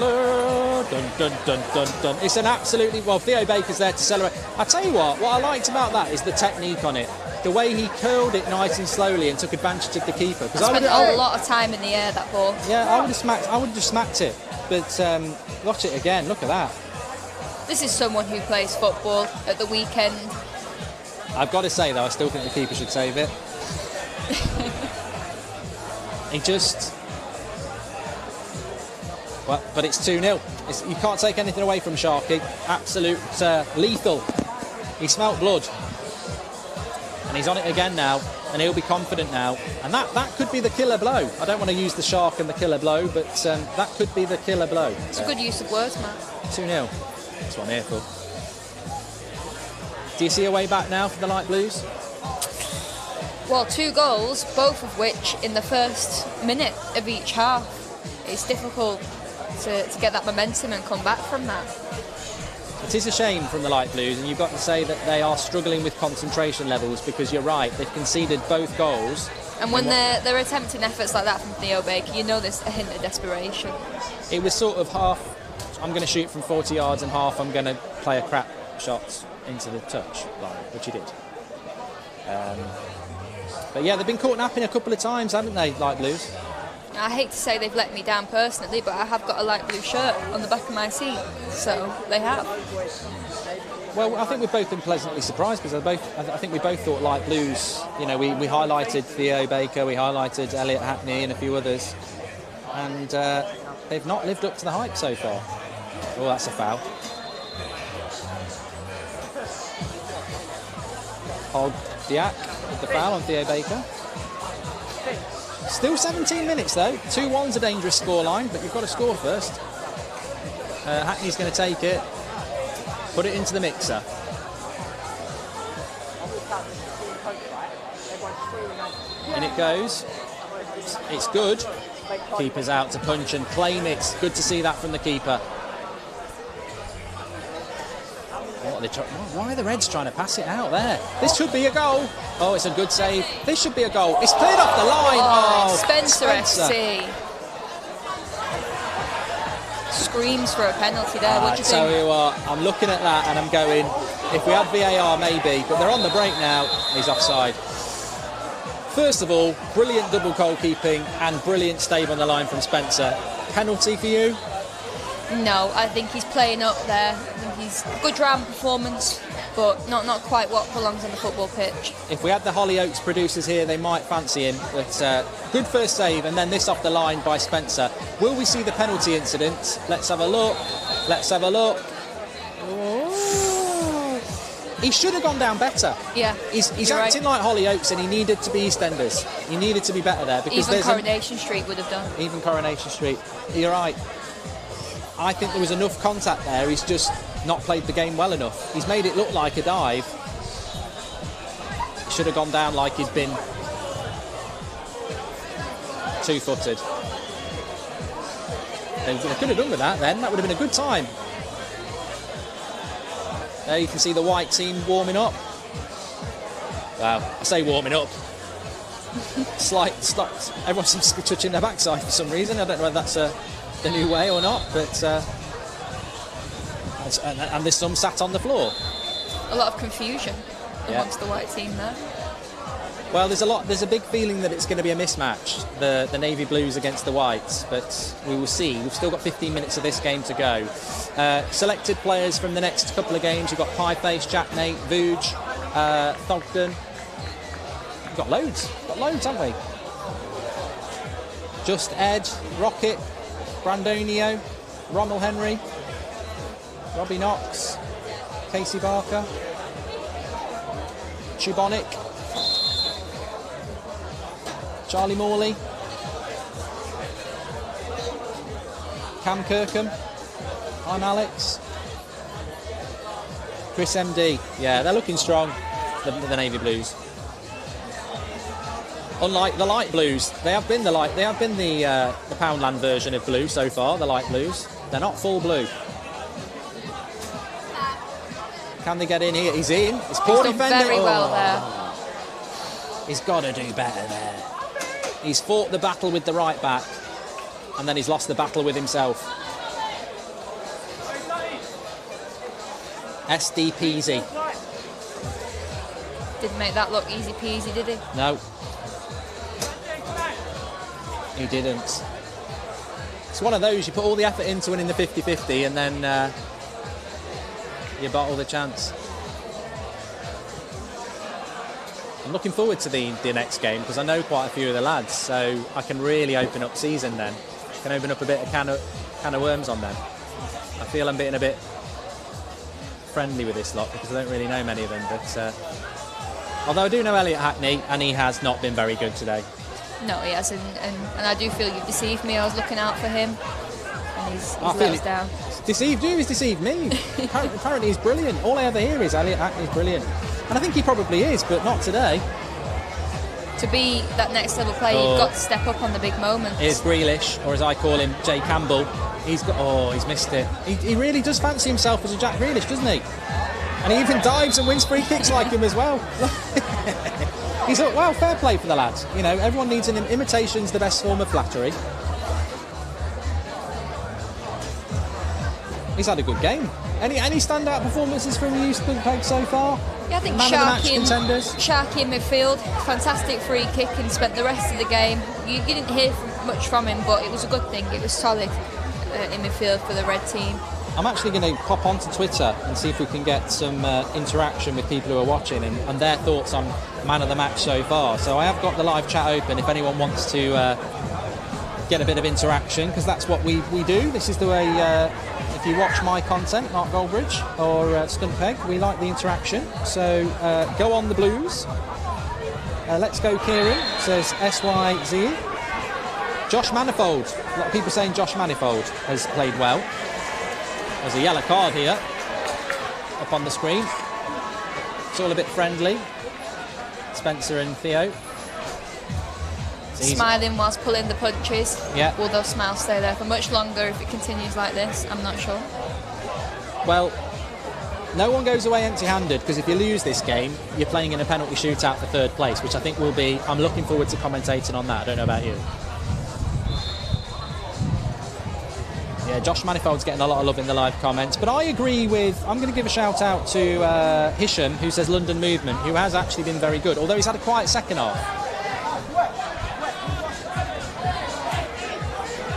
dun dun dun dun dun. It's an absolutely... Well, Theo Baker's there to celebrate. I tell you what I liked about that is the technique on it. The way he curled it nice and slowly and took advantage of the keeper. Because I spent a lot of time in the air, that ball. Yeah, I would have just smacked it. But watch it again. Look at that. This is someone who plays football at the weekend. I've got to say, though, I still think the keeper should save it. He just... Well, but it's 2-0. You can't take anything away from Sharky. Absolute lethal. He smelt blood. And he's on it again now. And he'll be confident now. And that could be the killer blow. I don't want to use the shark and the killer blow, but that could be the killer blow. It's a good use of words, Matt. 2-0. That's what I'm here for. Do you see a way back now for the Light Blues? Well, 2 goals, both of which in the first minute of each half. It's difficult to get that momentum and come back from that. It is a shame from the Light Blues, and you've got to say that they are struggling with concentration levels, because you're right, they've conceded both goals. And when they're attempting efforts like that from Theo Baker, you know there's a hint of desperation. It was sort of half, I'm going to shoot from 40 yards, and half I'm going to play a crap shot into the touch line, which he did. But yeah, they've been caught napping a couple of times, haven't they, Light Blues? I hate to say they've let me down personally, but I have got a light blue shirt on the back of my seat, so they have. Well, I think we've both been pleasantly surprised, because I think we both thought Light Blues, you know, we highlighted Theo Baker, we highlighted Elliot Hackney and a few others, and they've not lived up to the hype so far. Oh, that's a foul. Hold Diak with the foul on Theo Baker. Still 17 minutes though. 2-1's a dangerous scoreline, but you've got to score first. Hackney's going to take it, put it into the mixer. And it goes. It's good. Keeper's out to punch and claim it. Good to see that from the keeper. Why are the Reds trying to pass it out there? This should be a goal. Oh, it's a good save. This should be a goal. It's cleared off the line. Oh, Spencer FC. Screams for a penalty there. What do you think? I tell you what, I'm looking at that and I'm going, if we had VAR maybe, but they're on the break now. He's offside. First of all, brilliant double goalkeeping and brilliant stave on the line from Spencer. Penalty for you? No, I think he's playing up there. I think he's a good round performance, but not quite what belongs on the football pitch. If we had the Hollyoaks producers here, they might fancy him. But good first save, and then this off the line by Spencer. Will we see the penalty incident? Let's have a look. Let's have a look. Oh. He should have gone down better. Yeah, he's acting like Hollyoaks, and he needed to be EastEnders. He needed to be better there because even Coronation Street would have done. Even Coronation Street. You're right. I think there was enough contact there. He's just not played the game well enough. He's made it look like a dive. He should have gone down like he'd been two-footed. They could have done with that then. That would have been a good time. There you can see the white team warming up. Wow, I say warming up. Slight, everyone seems to be touching their backside for some reason. I don't know whether that's the new way or not, but and there's some sat on the floor. A lot of confusion amongst the white team there. Well, there's a big feeling that it's going to be a mismatch, the navy blues against the whites, but we will see. We've still got 15 minutes of this game to go. Selected players from the next couple of games. You've got Pieface, Jackmate, Vuj, Thogden. We've got loads, haven't we? Just Ed, Rocket, Brandonio, Rommel Henry, Robbie Knox, Casey Barker, Chubonic, Charlie Morley, Cam Kirkham, I'm Alex, Chris MD. Yeah, they're looking strong, the Navy Blues. Unlike the light blues, they have been the Poundland version of blue so far. The light blues, they're not full blue. Can they get in here? He's in. It's poor defending. Very well there. He's got to do better there. He's fought the battle with the right back, and then he's lost the battle with himself. SD peasy. Didn't make that look easy peasy, did he? No. He didn't. It's one of those, you put all the effort into winning the 50-50 and then you bottle the chance. I'm looking forward to the next game because I know quite a few of the lads, so I can really open up season then. I can open up a bit of can of worms on them. I feel I'm being a bit friendly with this lot because I don't really know many of them, but although I do know Elliot Hackney and he has not been very good today. No, he hasn't, and I do feel you've deceived me. I was looking out for him, and he's let us down. Deceived you? He's deceived me. Apparently he's brilliant. All I ever hear is Elliot Hackney's brilliant. And I think he probably is, but not today. To be that next level player, you've got to step up on the big moments. Here's Grealish, or as I call him, Jay Campbell. He's missed it. He really does fancy himself as a Jack Grealish, doesn't he? And he even dives and wins free kicks like him as well. He's well, fair play for the lads. You know, everyone needs an imitation's the best form of flattery. He's had a good game. Any standout performances from you, Peg, so far? Yeah, I think Sharky in midfield, fantastic free kick and spent the rest of the game. You didn't hear much from him, but it was a good thing. It was solid in midfield for the red team. I'm actually going to pop onto Twitter and see if we can get some interaction with people who are watching and their thoughts on man of the match so far. So I have got the live chat open if anyone wants to get a bit of interaction, because that's what we do. This is the way, if you watch my content, Mark Goldbridge or Stunt Peg, we like the interaction. So go on the Blues. Let's go Kieran, says SYZ. Josh Manifold. A lot of people saying Josh Manifold has played well. There's a yellow card here up on the screen. It's all a bit friendly. Spencer and Theo. Smiling whilst pulling the punches. Yeah. Will those smiles stay there for much longer if it continues like this? I'm not sure. Well, no one goes away empty-handed, because if you lose this game, you're playing in a penalty shootout for 3rd place, which I think will be... I'm looking forward to commentating on that. I don't know about you. Yeah, Josh Manifold's getting a lot of love in the live comments, but I agree with... I'm going to give a shout-out to Hisham, who says London Movement, who has actually been very good, although he's had a quiet second half.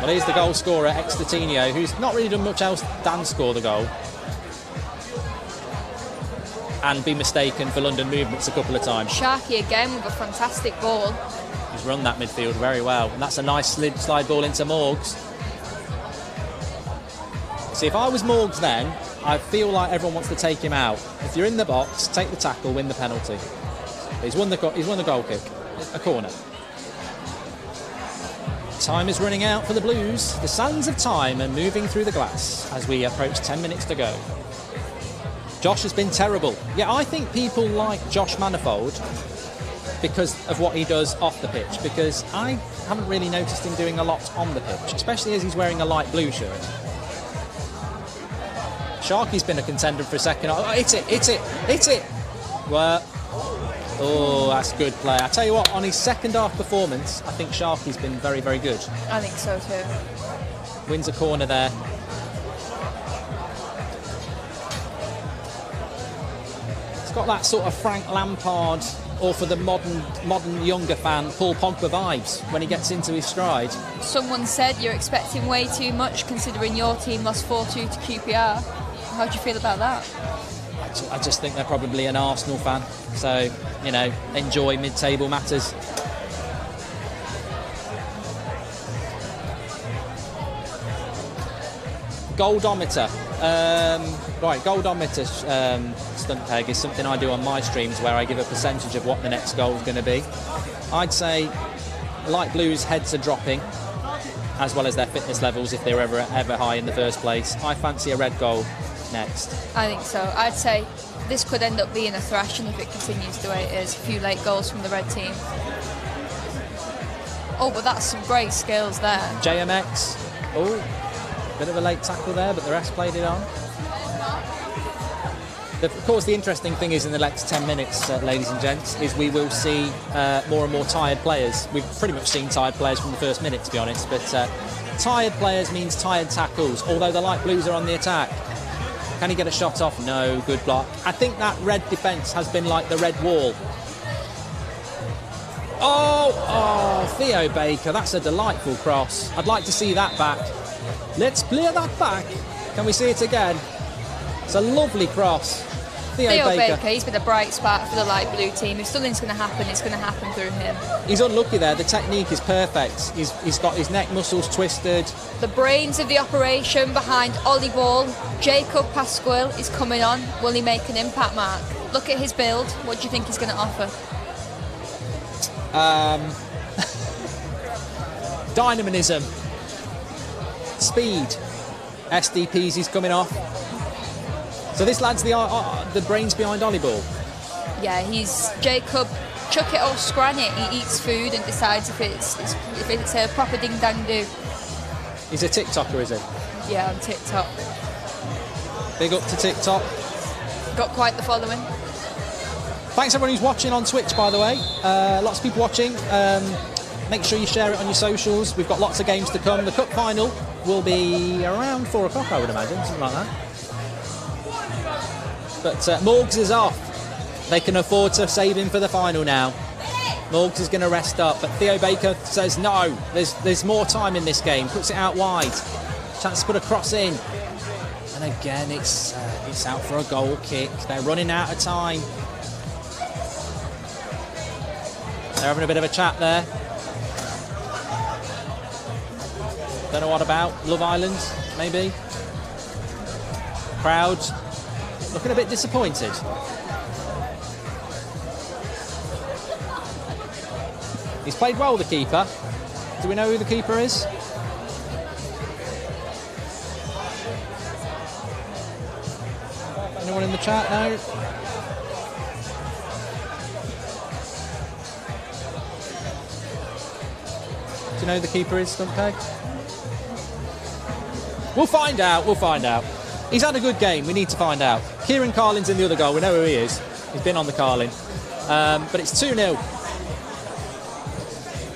Well, here's the goal scorer, Extertinio, who's not really done much else than score the goal. And be mistaken for London Movements a couple of times. Sharky again with a fantastic ball. He's run that midfield very well. And that's a nice slide ball into Morgs. See, if I was Morgs then, I feel like everyone wants to take him out. If you're in the box, take the tackle, win the penalty. He's won the goal kick. A corner. Time is running out for the Blues. The sands of time are moving through the glass as we approach 10 minutes to go. Josh has been terrible. Yeah, I think people like Josh Manifold because of what he does off the pitch, because I haven't really noticed him doing a lot on the pitch, especially as he's wearing a light blue shirt. Sharky's been a contender for a second. Oh, hit it. Well, oh, that's good play. I tell you what, on his second half performance, I think Sharky's been very, very good. I think so too. Wins a corner there. It's got that sort of Frank Lampard, or for the modern younger fan, Paul Pogba vibes when he gets into his stride. Someone said you're expecting way too much considering your team lost 4-2 to QPR. How do you feel about that? I just think they're probably an Arsenal fan, so, you know, enjoy mid-table matters. Goldometer. Right, Goldometer stunt peg is something I do on my streams where I give a percentage of what the next goal is going to be. I'd say Light Blues heads are dropping, as well as their fitness levels if they were ever high in the first place. I fancy a red goal next. I think so. I'd say this could end up being a thrashing if it continues the way it is. A few late goals from the red team. Oh, but that's some great skills there. JMX. Oh, bit of a late tackle there, but the rest played it on. Of course, the interesting thing is in the next 10 minutes, ladies and gents, is we will see more and more tired players. We've pretty much seen tired players from the first minute, to be honest, but tired players means tired tackles, although the Light Blues are on the attack. Can he get a shot off? No, good block. I think that red defence has been like the red wall. Oh, Theo Baker, that's a delightful cross. I'd like to see that back. Let's play that back. Can we see it again? It's a lovely cross. Theo Baker, he's been a bright spark for the light blue team. If something's going to happen, it's going to happen through him. He's unlucky there. The technique is perfect. He's got his neck muscles twisted. The brains of the operation behind Ollie Ball, Jacob Pasquale, is coming on. Will he make an impact, Mark? Look at his build. What do you think he's going to offer? Dynamism. Speed. SDPs is coming off. So this lad's the brains behind Ollie Ball. Yeah, he's Jacob. Chuck it or scran it. He eats food and decides if it's a proper ding dang do. He's a TikToker, is he? Yeah, on TikTok. Big up to TikTok. Got quite the following. Thanks everyone who's watching on Twitch, by the way. Lots of people watching. Make sure you share it on your socials. We've got lots of games to come. The cup final will be around 4 o'clock, I would imagine, something like that. But Morgs is off. They can afford to save him for the final now. Morgs is going to rest up, but Theo Baker says no. There's more time in this game. Puts it out wide. Chance to put a cross in. And again, it's out for a goal kick. They're running out of time. They're having a bit of a chat there. Don't know what about. Love Island, maybe. Crowd looking a bit disappointed. He's played well, the keeper. Do we know who the keeper is? Anyone in the chat? No? Do you know who the keeper is, Stumpeg? We'll find out. He's had a good game. We need to find out. Kieran Carlin's in the other goal. We know who he is. He's been on the Carlin. But it's 2-0.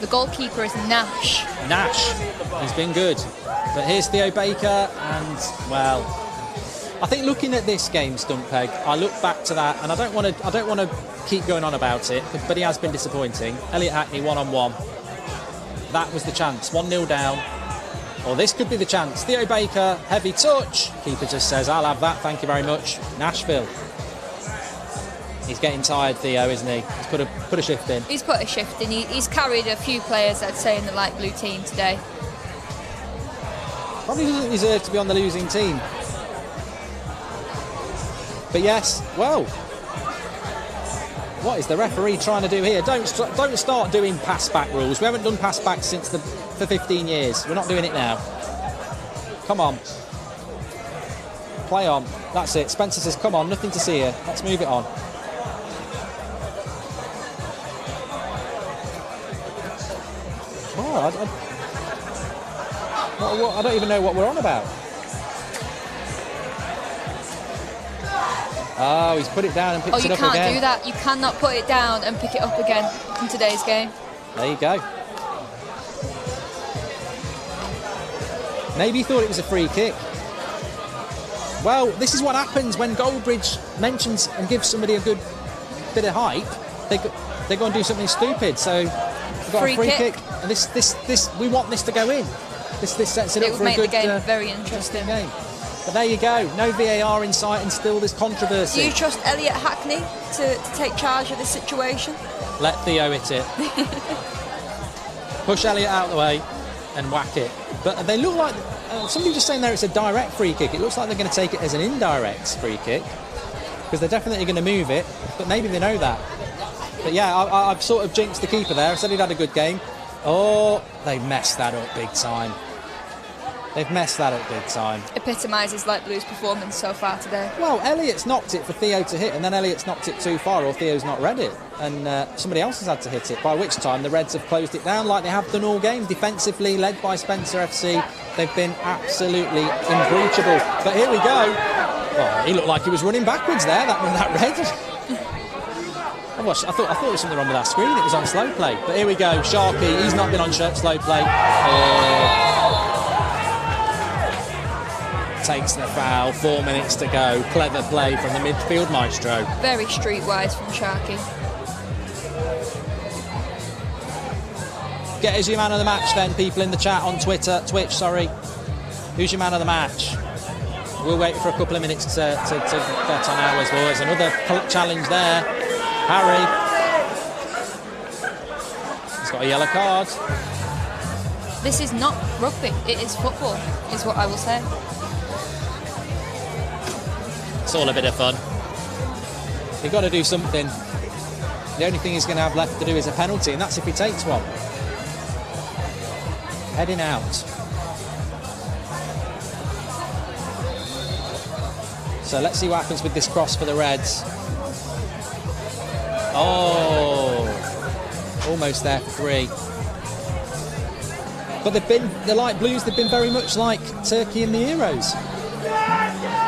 The goalkeeper is Nash. Nash. He's been good. But here's Theo Baker, and, well, I think looking at this game, Stumpeg, I look back to that, and I don't want to keep going on about it, but he has been disappointing. Elliot Hackney, one-on-one. That was the chance. 1-0 down. Or this could be the chance. Theo Baker, heavy touch. Keeper just says, I'll have that, thank you very much. Nashville. He's getting tired, Theo, isn't he? He's put a shift in. He's put a shift in. He's carried a few players, I'd say, in the light blue team today. Probably doesn't deserve to be on the losing team. But yes, well, what is the referee trying to do here? Don't start doing pass-back rules. We haven't done pass-back for 15 years. We're not doing it now. Come on. Play on. That's it. Spencer says, come on, nothing to see here. Let's move it on. Oh, I don't even know what we're on about. Oh, he's put it down and picked it up again. Oh, you can't do that. You cannot put it down and pick it up again in today's game. There you go. Maybe he thought it was a free kick. Well, this is what happens when Goldbridge mentions and gives somebody a good bit of hype. They go and do something stupid. So we've got a free kick. And this we want this to go in. This sets it up for a good. It would make the game very interesting. Game. But there you go. No VAR in sight, and still there's controversy. Do you trust Elliot Hackney to take charge of this situation? Let Theo hit it. Push Elliot out of the way and whack it. But they look like somebody just saying there it's a direct free kick. It looks like they're going to take it as an indirect free kick because they're definitely going to move it. But maybe they know that. But yeah, I've sort of jinxed the keeper there. I said he'd had a good game. Oh, they messed that up big time. They've messed that up big time. Epitomises Light Blue's performance so far today. Well, Elliot's knocked it for Theo to hit, and then Elliot's knocked it too far, or Theo's not read it, and somebody else has had to hit it, by which time the Reds have closed it down like they have done all game. Defensively, led by Spencer FC, they've been absolutely unbreachable. But here we go. Oh, he looked like he was running backwards there, that Red. I thought there was something wrong with that screen. It was on slow play. But here we go. Sharky, he's not been on slow play. Takes the foul. 4 minutes to go. Clever play from the midfield maestro. Very streetwise from Sharky. Get us your man of the match then, people in the chat on Twitch, sorry. Who's your man of the match? We'll wait for a couple of minutes to bet on ours. Well, there's another challenge there. Harry. He's got a yellow card. This is not rugby, it is football, is what I will say. It's all a bit of fun. You've got to do something. The only thing he's going to have left to do is a penalty, and that's if he takes one. Heading out. So let's see what happens with this cross for the Reds. Oh, almost there for 3. But the Light Blues, they've been very much like Turkey and the Euros.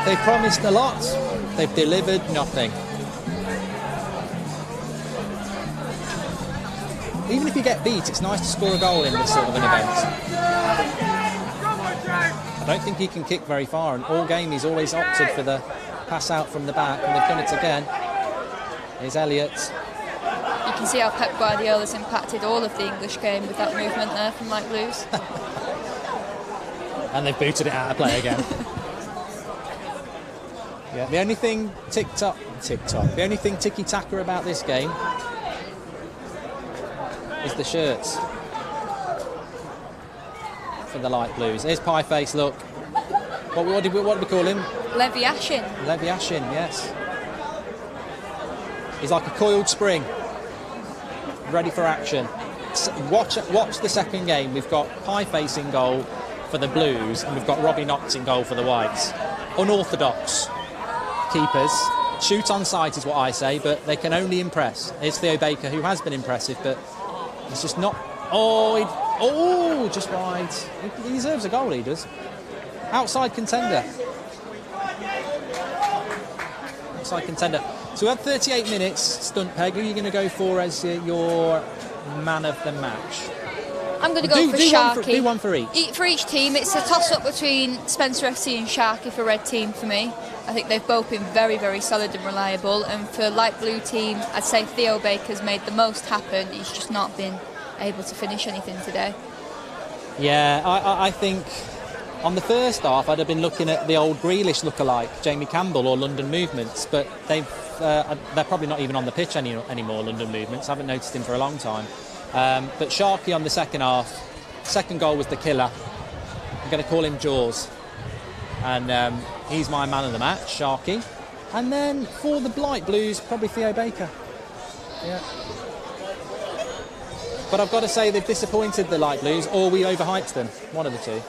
They've promised a lot, they've delivered nothing. Even if you get beat, it's nice to score a goal in this sort of an event. I don't think he can kick very far, and all game he's always opted for the pass out from the back, and they've done it again. Here's Elliot. You can see how Pep Guardiola's impacted all of the English game with that movement there from Light Blues. And they've booted it out of play again. Yeah, the only thing the only thing ticky-taka about this game is the shirts for the Light Blues. Here's Pieface, look. What do we call him? Levi Ashin. Levi Ashin, yes. He's like a coiled spring, ready for action. Watch the second game. We've got Pieface in goal for the Blues, and we've got Robbie Knox in goal for the Whites. Unorthodox keepers. Shoot on sight is what I say, but they can only impress. Here's Theo Baker, who has been impressive, but he's just not... just wide. He deserves a goal, he does. Outside contender. outside contender. So we had 38 minutes. Stunt Peg, who are you going to go for as your man of the match? I'm going to go for Sharky. Do one for each. For each team, it's a toss-up between Spencer FC and Sharky for red team for me. I think they've both been very, very solid and reliable. And for light blue team, I'd say Theo Baker's made the most happen. He's just not been able to finish anything today. Yeah, I think on the first half I'd have been looking at the old Grealish lookalike, Jamie Campbell or London Movements, but they're probably not even on the pitch anymore, London Movements. I haven't noticed him for a long time. But Sharky on the second half, second goal was the killer. I'm going to call him Jaws. And he's my man of the match, Sharky. And then for the Blight Blues, probably Theo Baker. Yeah. But I've got to say they've disappointed the Light Blues, or we overhyped them. One of the two.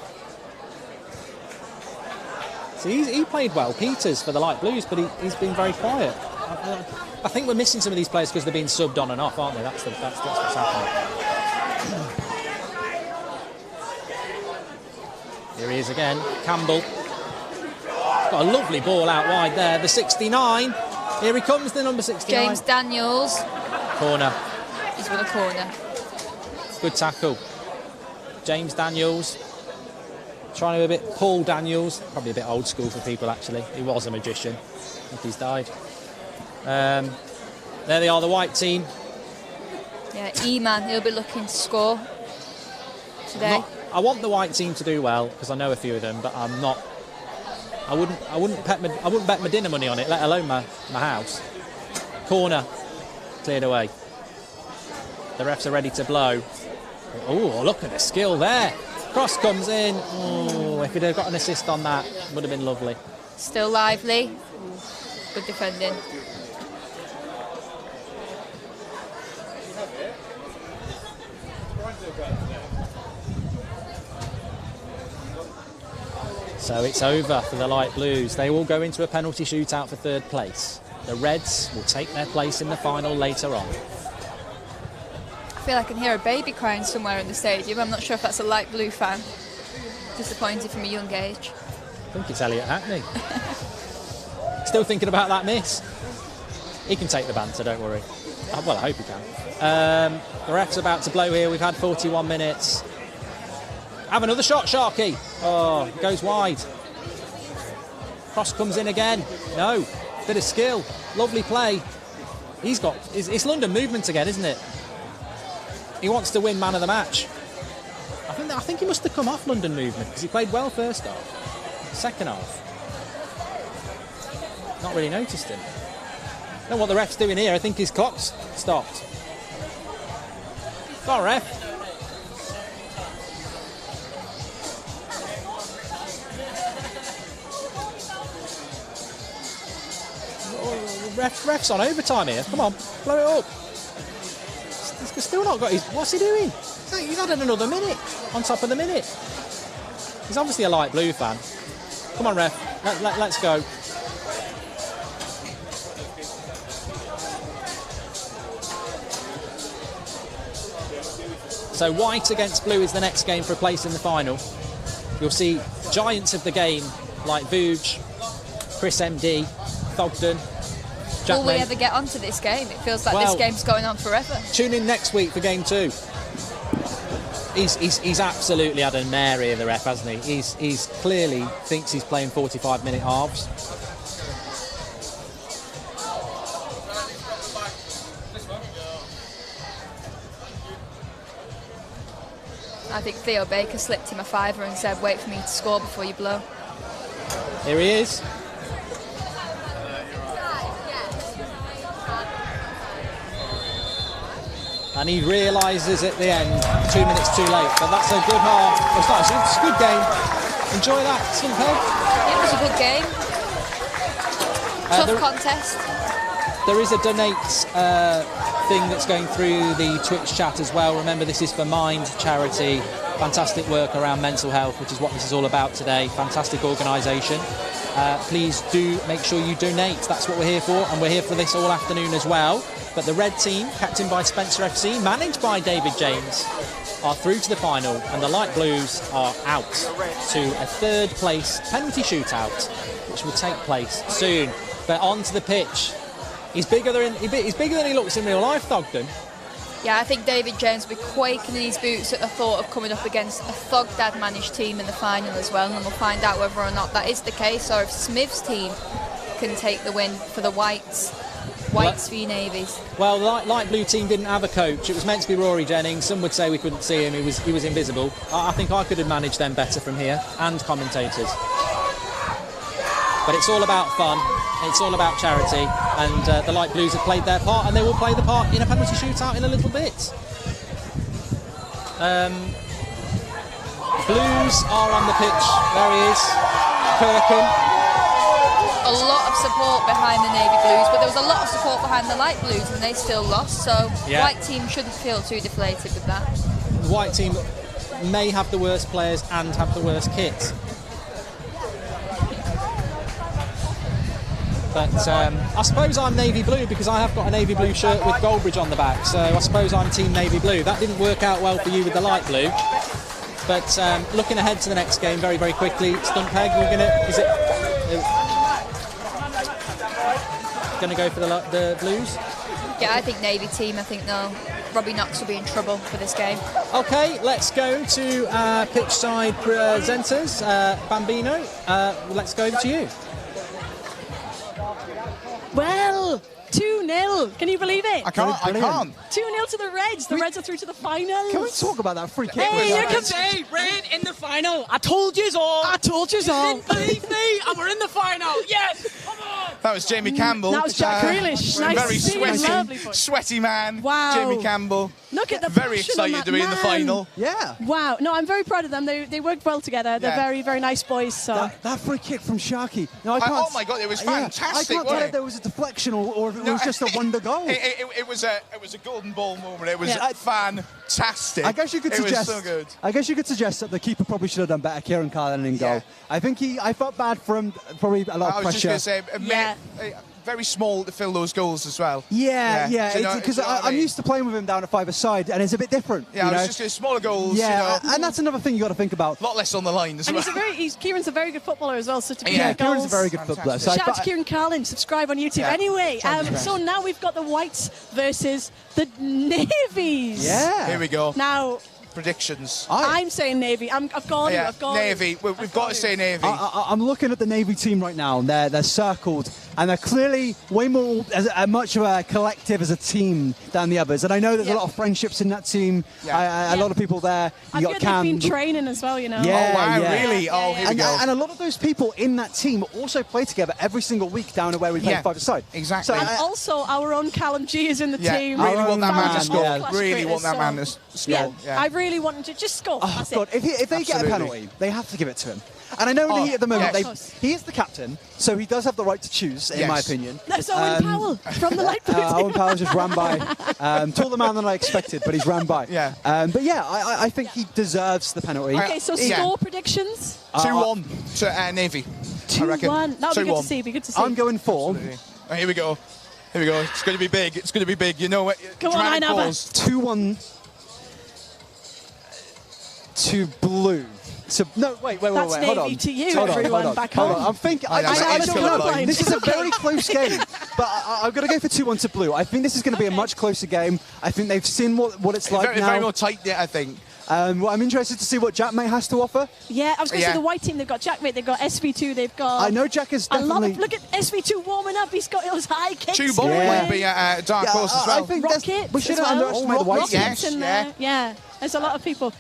So he played well, Peters, for the Light Blues, but he's been very quiet. I think we're missing some of these players because they're being subbed on and off, aren't they? That's what's happening. Here he is again, Campbell. Got a lovely ball out wide there, the 69. Here he comes, the number 69. James Daniels. Corner. He's won a corner. Good tackle. James Daniels. Trying to be a bit Paul Daniels. Probably a bit old school for people, actually. He was a magician. I think he's died. There they are, the white team. Yeah, E-Man, he'll be looking to score today. I want the white team to do well because I know a few of them, but I'm not. I wouldn't bet my dinner money on it, let alone my house. Corner, cleared away. The refs are ready to blow. Oh, look at the skill there. Cross comes in. Oh, if he'd have got an assist on that, would have been lovely. Still lively. Good defending. So it's over for the Light Blues. They will go into a penalty shootout for third place. The Reds will take their place in the final later on. I feel I can hear a baby crying somewhere in the stadium. I'm not sure if that's a light blue fan. Disappointed from a young age. I think it's Elliot Hackney. Still thinking about that miss. He can take the banter, don't worry. Well, I hope he can. The ref's about to blow here. We've had 41 minutes. Have another shot, Sharky. Oh, it goes wide. Cross comes in again. No. Bit of skill. Lovely play. It's London Movement again, isn't it? He wants to win man of the match. I think he must have come off London Movement because he played well first half. Second half. Not really noticed him. I don't know what the ref's doing here. I think his clock's stopped. Go on, ref. Ref's on overtime here. Come on, blow it up. He's still not got his... What's he doing? He's added another minute on top of the minute. He's obviously a light blue fan. Come on, ref. Let's go. So white against blue is the next game for a place in the final. You'll see giants of the game like Vuj, Chris MD, Thogden. Jack Will we ever get onto this game? It feels like this game's going on forever. Tune in next week for game 2. He's absolutely had a mare here, the ref, hasn't he? He's clearly thinks he's playing 45-minute halves. I think Theo Baker slipped him a fiver and said, wait for me to score before you blow. Here he is. And he realises at the end, 2 minutes too late. But that's a good half. It's a good game. Enjoy that, Sunpeg. It was a good game. Tough contest. There is a donate thing that's going through the Twitch chat as well. Remember, this is for Mind charity. Fantastic work around mental health, which is what this is all about today. Fantastic organisation. Please do make sure you donate. That's what we're here for, and we're here for this all afternoon as well. But the red team, captained by Spencer FC, managed by David James, are through to the final, and the light blues are out to a third place penalty shootout, which will take place soon. But onto the pitch. He's bigger than he looks in real life, Thogden. Yeah, I think David James will be quaking in his boots at the thought of coming up against a Thogdad managed team in the final as well, and we'll find out whether or not that is the case, or if Smith's team can take the win for the Whites v Navies. Well, the light blue team didn't have a coach. It was meant to be Rory Jennings. Some would say we couldn't see him. He was invisible. I think I could have managed them better from here, and commentators. But it's all about fun. It's all about charity, and the light blues have played their part, and they will play the part in a penalty shootout in a little bit. Blues are on the pitch. There he is, Kirkin. A lot of support behind the Navy Blues, but there was a lot of support behind the Light Blues, and they still lost, so Yeah. White team shouldn't feel too deflated with that. The white team may have the worst players and have the worst kit. But I suppose I'm navy blue because I have got a navy blue shirt with Goldbridge on the back, so I suppose I'm team navy blue. That didn't work out well for you with the light blue. But looking ahead to the next game very, very quickly, Stuntpeg, we're going to go for the Blues? Yeah, I think Navy team. I think Robbie Knox will be in trouble for this game. Okay, let's go to pitch side presenters. Bambino, let's go over to you. Well, 2-0. Can you believe it? I can't. 2-0 to the Reds. The Reds are through to the finals. Can we talk about that free kick? Hey, here comes Rain in the final. I told you all. I told you all. Didn't believe me, and we're in the final. Yes, come on. That was Jamie Campbell. That was Jack Grealish. Nice very to see him. Lovely sweaty, foot. sweaty man. Wow. Jamie Campbell. Look at the Very passion on excited that to be in the man. final. Yeah. Wow. No, I'm very proud of them. They worked well together. They're Yeah. very, very nice boys. So That free kick from Sharky. No, I can't. Oh my God, it was fantastic. I can't tell wasn't if it? there was a deflection or if it was just a wonder goal. It was a golden ball moment. It was Yeah. fantastic. I guess you could it suggest. was so good. I guess you could suggest that the keeper probably should have done better. Kieran Carlin in goal. Yeah. I think I felt bad for him. Probably a lot of I was pressure. just going to say, very small to fill those goals as well. Yeah. Do you know- Because do you know what I I'm mean? used to playing with him down at five-a-side, and it's a bit different. Yeah, you I know? was just going smaller goals. Yeah, You know, and that's another thing you got to think about. a lot less on the line as and well. Kieran's a very good footballer as well. So to be Yeah, goals. Kieran's a very good footballer. So Shout out to Kieran Carlin. Subscribe on YouTube. Yeah. Anyway, so now we've got the Whites versus the Navies. Yeah. Here we go. Now, Predictions. I'm saying Navy. I've gone. Yeah, I've gone. Navy. We've got to say Navy. I'm looking at the Navy team right now, and they're circled, and they're clearly way more much of a collective as a team than the others. And I know there's a lot of friendships in that team. Yeah. A lot of people there. I've You heard got they've Cam. been training as well. You know. Yeah. Oh, wow, yeah. really? Yeah, Oh, yeah. here we go. And a lot of those people in that team also play together every single week down at where we play Yeah, five-a-side. exactly. So, And also, our own Callum G is in the Yeah, team. really want that man to man, score. yeah. Really want that man to score. Yeah. I really want him to just score. oh, That's God, it. if they get a Absolutely. penalty, they have to give it to him. And I know in the heat at the moment, yes. he is the captain, so he does have the right to choose, in my Yes. opinion. That's Owen Powell from the Light Blue team. Owen Powell just ran by. Taller man than I expected, but he's ran by. Yeah. But yeah, I think he deserves the penalty. Okay, so Yeah. score predictions. 2-1 to Navy. I reckon. 2-1. That would be good 2-1. to see. Be good to see. I'm going for Oh, here we go. Here we go. It's going to be big. It's going to be big. You know what? Come on, Dramatic Einhaber. goals. 2-1 to blue. No, wait, That's hold Navy on. to you, Hold on, everyone hold on, back hold on. home. I'm thinking. I know, I it's don't colour know. blind. This is a very close game, but I'm going to go for 2-1 to blue. I think this is going to be a much closer game. I think they've seen what it's like Very, now. very more tight, yeah, I think. Well, I'm interested to see what Jack May has to offer. Yeah, I was going to Yeah. say the white team. They've got Jack Mate. They've got SV2. They've got. I know Jack is a lot definitely. of. Look at SV2 warming up. He's got those high kicks. Two ball Yeah. would be a dark horse as I well. think Rocket. we shouldn't underestimate the white Rockets team. Yes, in yeah. there. Yeah, there's a lot of people.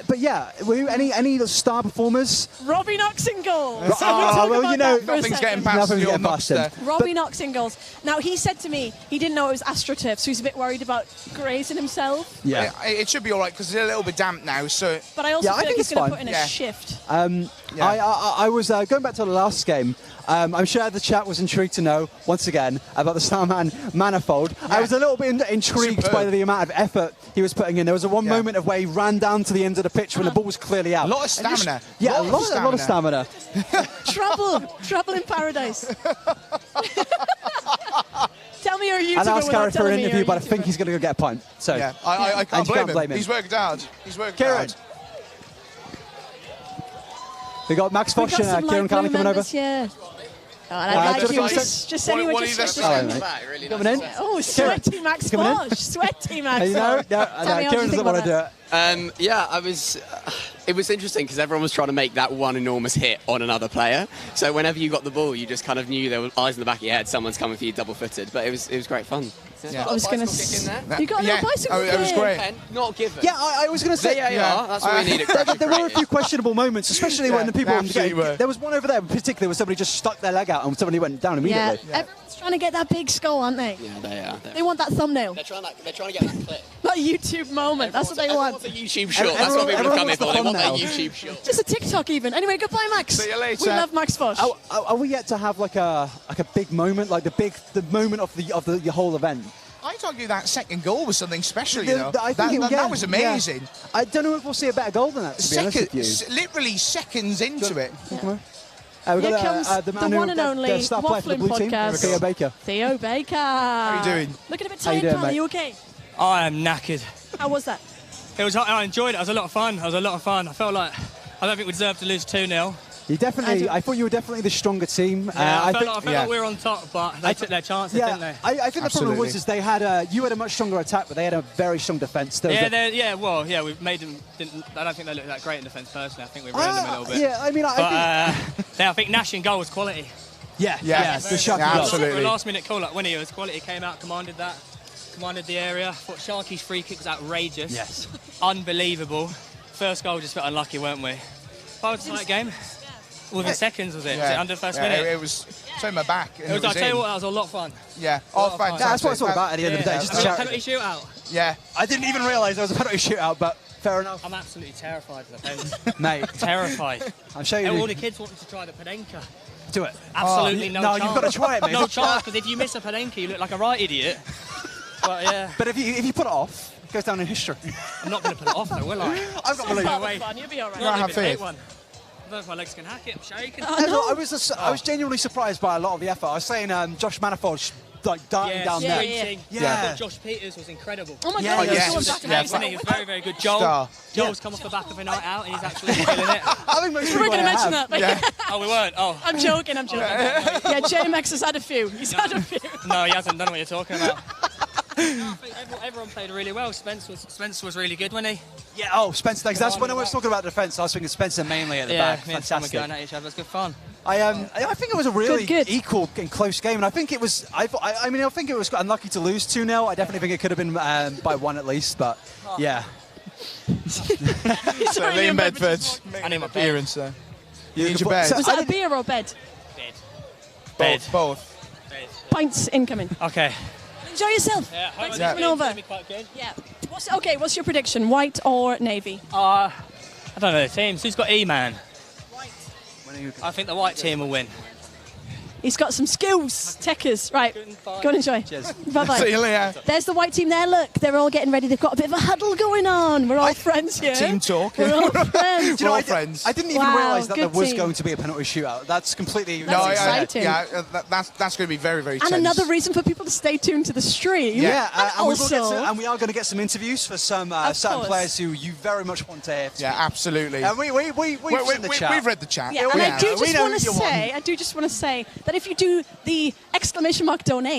But yeah, any star performers? Robbie Knox in goal. Oh, well, you know, Nothing's getting past Nothing's the getting old past him. Knox Robbie Knox in goals. Now, he said to me he didn't know it was AstroTurf, so he's a bit worried about grazing himself. Yeah. It should be all right because it's a little bit damp now. So But I also Yeah, I feel think like he's it's going to fine. put in Yeah. a shift. I was going back to the last game. I'm sure the chat was intrigued to know, once again, about the Starman manifold. I was a little bit intrigued Superb. by the amount of effort he was putting in. There was a moment of where he ran down to the end of the pitch when the ball was clearly out. a lot of And just- stamina. Yeah, a lot of stamina. Trouble in paradise. Tell me you're a YouTuber And asked without Gareth for telling an me you're interview, a but I YouTuber. think he's going to go get a pint. So, Yeah, I And can't you can't blame him. him. He's worked hard. He's worked Kieran. hard. We got Max We Fosh got and some Kieran light Carlin blue coming over. members, yeah. Oh, and I'd like you just anyway, What just really coming in. oh, sweaty Max Bosch, sweaty Max. No, Tell me, how do you Kieran think doesn't want about to do it. Yeah, it was interesting because everyone was trying to make that one enormous hit on another player. So whenever you got the ball, you just kind of knew there were eyes in the back of your head, someone's coming for you double-footed. But it was great fun. I was going to. You got a little bicycle it was kick. great. Not given. Yeah, I was going to say. That's what we need at Crash of There were a Creators. few questionable moments, especially when the people. absolutely were. There was one over there, particularly, where somebody just stuck their leg out and somebody went down Yeah, immediately. everyone's trying to get that big skull, aren't they? Yeah, they are. They want that thumbnail. They're trying to get that clip. That YouTube moment. That's what they want. Everyone's a YouTube short. That's what people are coming for. They want that YouTube short. Just a TikTok even. Anyway, goodbye, Max. See you later. We love Max Bosch. Are we yet to have like a big moment, like the moment of the whole event? I'd argue that second goal was something special, you know. I think that was amazing. Yeah. I don't know if we'll see a better goal than that, to be honest with you. Literally seconds into it. Come on. We've Here got comes the man the one and the only star player for the Waffling blue team, podcast. Theo Baker. Theo Baker. How are you doing? Looking a bit How you tired, doing, pal. Are mate? you okay? I am knackered. How was that? I enjoyed it. It was a lot of fun. I felt like I don't think we deserved to lose 2-0. I thought you were definitely the stronger team. I felt like we were on top, but they took their chances, didn't they? I think the problem was they had you had a much stronger attack, but they had a very strong defence. We made them. I don't think they looked that great in defence personally. I think we ruined them a little bit. Yeah, I mean, I think Nash in goal was quality. The shot. Absolutely. The last minute call up when he was quality, came out, commanded the area. Thought Sharky's free kick was outrageous. Yes. Unbelievable. First goal just felt unlucky, weren't we? But it was a tight game. Within seconds, was it? Was it under the first minute? It was turn my back. And I'll tell you what, that was a lot of fun. Yeah. Fantastic. That's what it's all about at the end of the day. Just a charity. Penalty shootout. Yeah. I didn't even realise there was a penalty shootout, but fair enough. I'm absolutely terrified of the penalty. Mate, terrified. I'm sure you All do. the kids wanted to try the Penenka. Do it. Absolutely no chance. No, you've got to try it, mate. No chance, because if you miss a Penenka, you look like a right idiot. But yeah. But if you put it off, it goes down in history. I'm not going to put it off though, will I? I've got to believe No it. way. Fun. You'll be all right. Right, have faith. I don't know if my legs can hack it. I'm shaking. I was genuinely surprised by a lot of the effort. I was saying Josh Manifold like darting down there. sprinting. Yeah. Josh Peters was incredible. Oh my Yeah, God, yeah. you're He going back was to he was very, very good. Joel's come off the back of a night out and he's actually killing it. I think most We were people going to mention have. that, but Yeah. Oh, we weren't? Oh. I'm joking. Yeah, JMX has had a few. He's had a few. No, he hasn't done what you're talking about. No, I think everyone played really well. Spence was really good, wasn't he? Yeah, Spencer, thanks. That's when I was talking about defence. I was thinking Spencer mainly at the back. Me and Sam were Fantastic. going at each other. It was good fun. I think it was a really Good. equal and close game, and I think it was. I think it was unlucky to lose 2-0. I definitely think it could have been by one at least, but yeah. So Liam Bedford's I need my bed. appearance there. You need your bed. Was that a beer or bed? Bed. Both. Pints incoming. Okay. Enjoy yourself. Yeah, Thanks for Yeah. coming over. Quite good. Yeah. What's your prediction? White or navy? I don't know the teams. Who's got E-Man? I think the white team will win. He's got some skills. Techers. Right. Go and enjoy. Cheers. Bye-bye. See you later. There's the white team there. Look, they're all getting ready. They've got a bit of a huddle going on. We're all friends here. Team talk. We're all friends. Do you know, We're all friends. I didn't even Wow, realise that there good was team. going to be a penalty shootout. That's completely. That's exciting. That's going to be very, very And tense. another reason for people to stay tuned to the stream. Yeah, and and we are going to get some interviews for some certain course. players who you very much want to hear. Yeah, absolutely. And we've seen the chat. We've read the chat. Yeah, and I do we just know want to you want. say that if you do the exclamation mark donate,